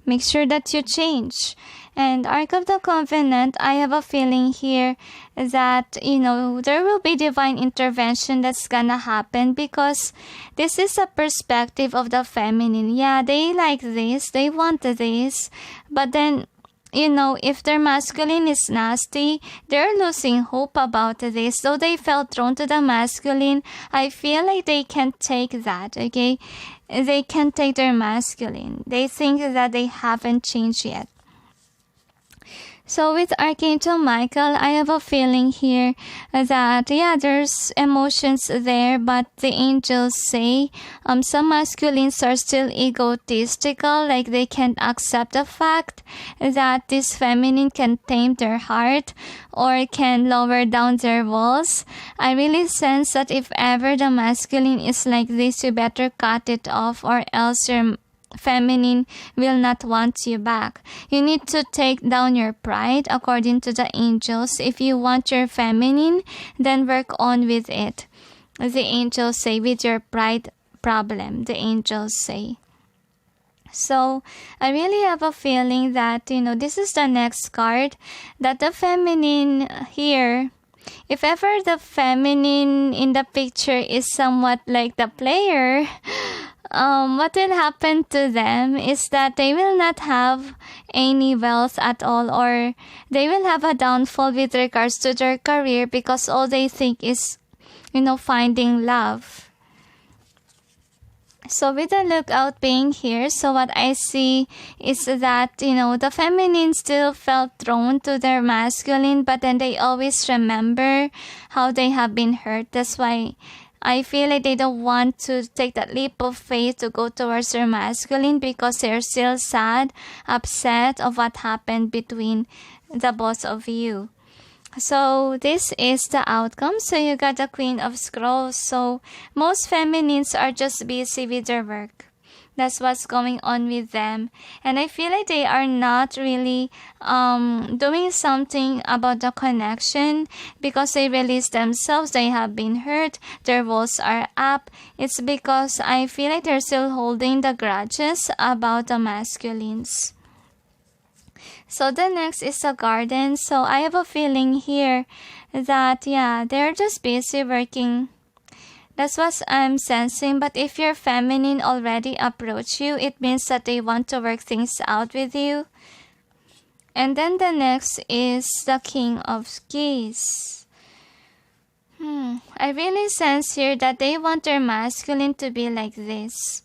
Make sure that you change. And Ark of the Covenant, I have a feeling here that, there will be divine intervention that's gonna happen, because this is a perspective of the feminine. Yeah, they like this, they want this, but then if their masculine is nasty, they're losing hope about this. Though they felt drawn to the masculine, I feel like they can't take that, okay? They can't take their masculine. They think that they haven't changed yet. So with Archangel Michael, I have a feeling here that, there's emotions there, but the angels say some masculines are still egotistical, like they can't accept the fact that this feminine can tame their heart or can lower down their walls. I really sense that if ever the masculine is like this, you better cut it off, or else your feminine will not want you back. You need to take down your pride according to the angels. If you want your feminine, then work on with it. The angels say, with your pride problem, the angels say. So I really have a feeling that, this is the next card, that the feminine here, if ever the feminine in the picture is somewhat like the player, what will happen to them is that they will not have any wealth at all, or they will have a downfall with regards to their career, because all they think is, finding love. So with the lookout being here, so what I see is that, the feminine still felt drawn to their masculine, but then they always remember how they have been hurt. That's why I feel like they don't want to take that leap of faith to go towards their masculine, because they're still sad, upset of what happened between the both of you. So this is the outcome. So you got the Queen of Scrolls. So most feminines are just busy with their work. That's what's going on with them. And I feel like they are not really doing something about the connection, because they release themselves. They have been hurt. Their walls are up. It's because I feel like they're still holding the grudges about the masculines. So the next is the Garden. So I have a feeling here that, they're just busy working. That's what I'm sensing. But if your feminine already approached you, it means that they want to work things out with you. And then the next is the King of Keys. I really sense here that they want their masculine to be like this.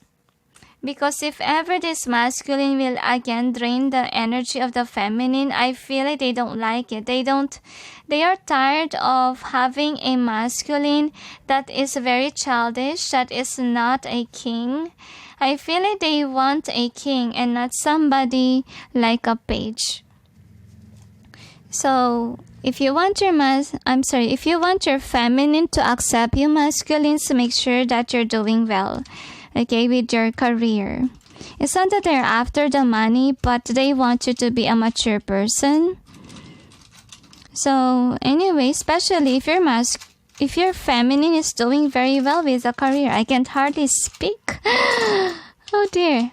Because if ever this masculine will again drain the energy of the feminine, I feel like they don't like it. They are tired of having a masculine that is very childish, that is not a king. I feel like they want a king and not somebody like a page. So if you want your feminine to accept you masculines, make sure that you're doing well. Okay, with your career. It's not that they're after the money, but they want you to be a mature person. So anyway, especially if your feminine is doing very well with the career. I can't hardly speak. Oh dear.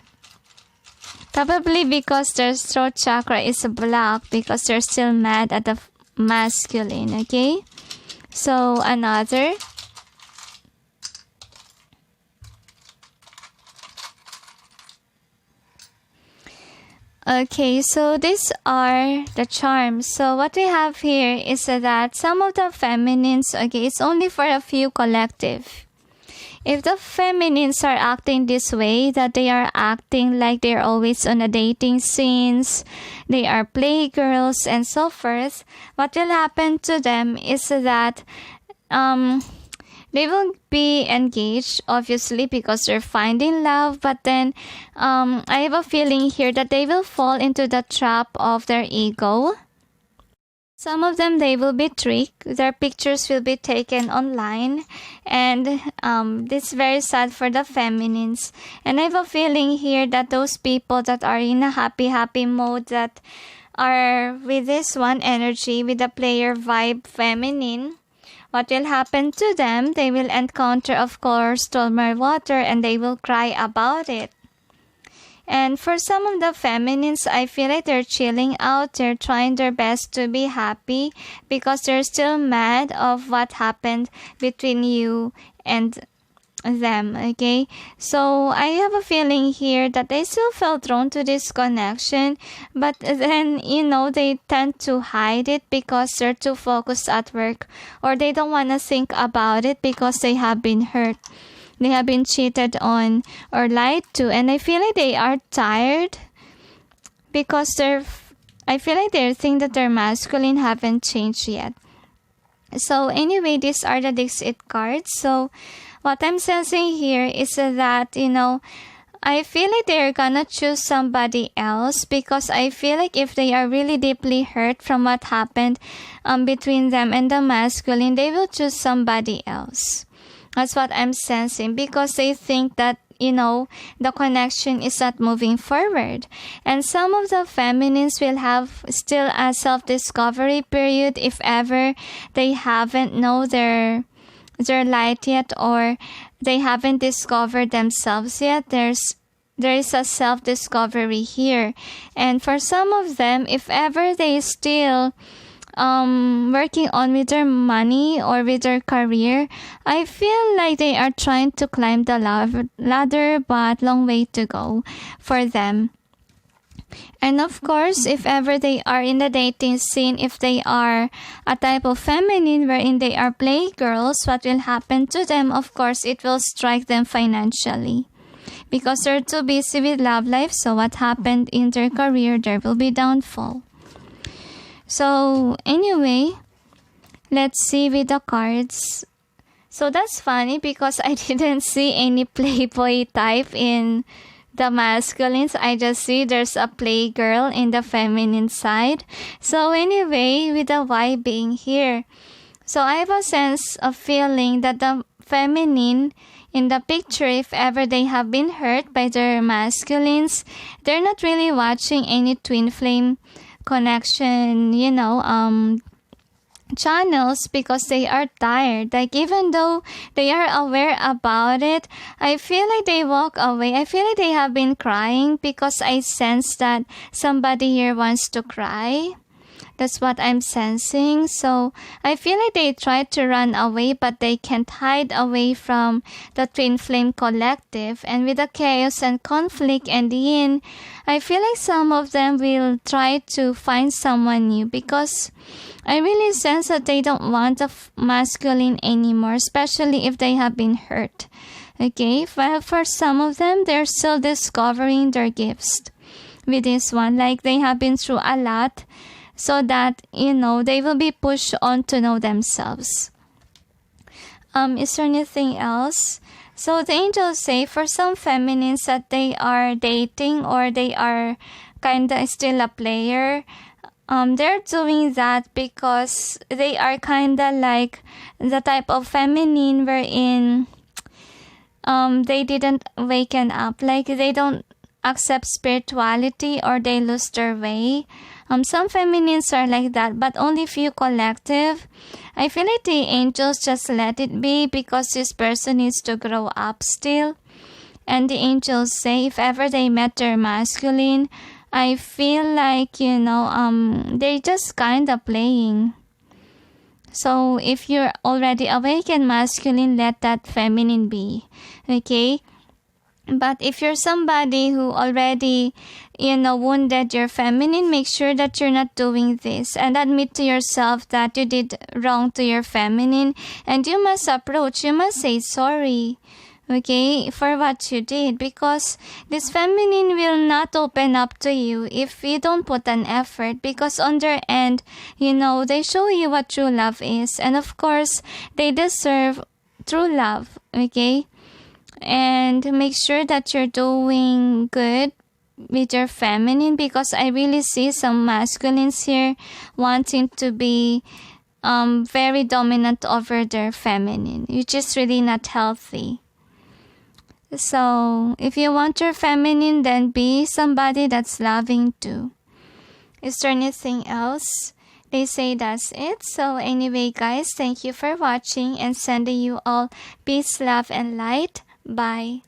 Probably because their throat chakra is blocked, because they're still mad at the masculine. Okay. So another. Okay, so these are the charms. So what we have here is that some of the feminines, it's only for a few collective. If the feminines are acting this way, that they are acting like they're always on a dating scenes, they are playgirls and so forth, what will happen to them is that they will be engaged, obviously, because they're finding love. But then I have a feeling here that they will fall into the trap of their ego. Some of them, they will be tricked. Their pictures will be taken online. And this is very sad for the feminines. And I have a feeling here that those people that are in a happy mode, that are with this one energy, with the player vibe feminine, what will happen to them? They will encounter, of course, stormy water, and they will cry about it. And for some of the feminines, I feel like they're chilling out. They're trying their best to be happy because they're still mad of what happened between you and them. Okay, so I have a feeling here that they still felt drawn to this connection, but then they tend to hide it because they're too focused at work, or they don't want to think about it because they have been hurt. They have been cheated on or lied to, and I feel like they are tired because I feel like they think that their masculine haven't changed yet. So anyway, these are the DiXit cards. So what I'm sensing here is that, I feel like they're gonna choose somebody else, because I feel like if they are really deeply hurt from what happened between them and the masculine, they will choose somebody else. That's what I'm sensing, because they think that, the connection is not moving forward. And some of the feminines will have still a self-discovery period if ever they haven't know their light yet, or they haven't discovered themselves yet. There is a self-discovery here. And for some of them, if ever they still working on with their money or with their career, I feel like they are trying to climb the ladder, but long way to go for them. And of course, if ever they are in the dating scene, if they are a type of feminine wherein they are playgirls, what will happen to them? Of course, it will strike them financially, because they're too busy with love life. So what happened in their career, there will be downfall. So anyway, let's see with the cards. So that's funny, because I didn't see any playboy type in the masculines. I just see there's a playgirl in the feminine side. So anyway, with the Y being here, so I have a sense of feeling that the feminine in the picture, if ever they have been hurt by their masculines, they're not really watching any twin flame connection, channels, because they are tired. Like, even though they are aware about it, I feel like they walk away. I feel like they have been crying, because I sense that somebody here wants to cry. That's what I'm sensing. So I feel like they try to run away, but they can't hide away from the twin flame collective. And with the chaos and conflict and the yin, I feel like some of them will try to find someone new, because I really sense that they don't want a masculine anymore, especially if they have been hurt. Okay, well, for some of them, they're still discovering their gifts with this one. Like, they have been through a lot, so that, they will be pushed on to know themselves. Is there anything else? So the angels say for some feminines that they are dating, or they are kinda still a player, they're doing that because they are kinda like the type of feminine wherein they didn't waken up. Like, they don't accept spirituality, or they lose their way. Some feminines are like that, but only few collective. I feel like the angels just let it be, because this person needs to grow up still. And the angels say if ever they met their masculine, I feel like, they just kind of playing. So if you're already awakened masculine, let that feminine be. Okay? But if you're somebody who already, wounded your feminine, make sure that you're not doing this, and admit to yourself that you did wrong to your feminine, and you must say sorry, okay, for what you did, because this feminine will not open up to you if you don't put an effort, because on their end, they show you what true love is, and of course, they deserve true love, okay? And make sure that you're doing good with your feminine, because I really see some masculines here wanting to be very dominant over their feminine, which is really not healthy. So if you want your feminine, then be somebody that's loving too. Is there anything else? They say that's it. So anyway, guys, thank you for watching and sending you all peace, love, and light. Bye.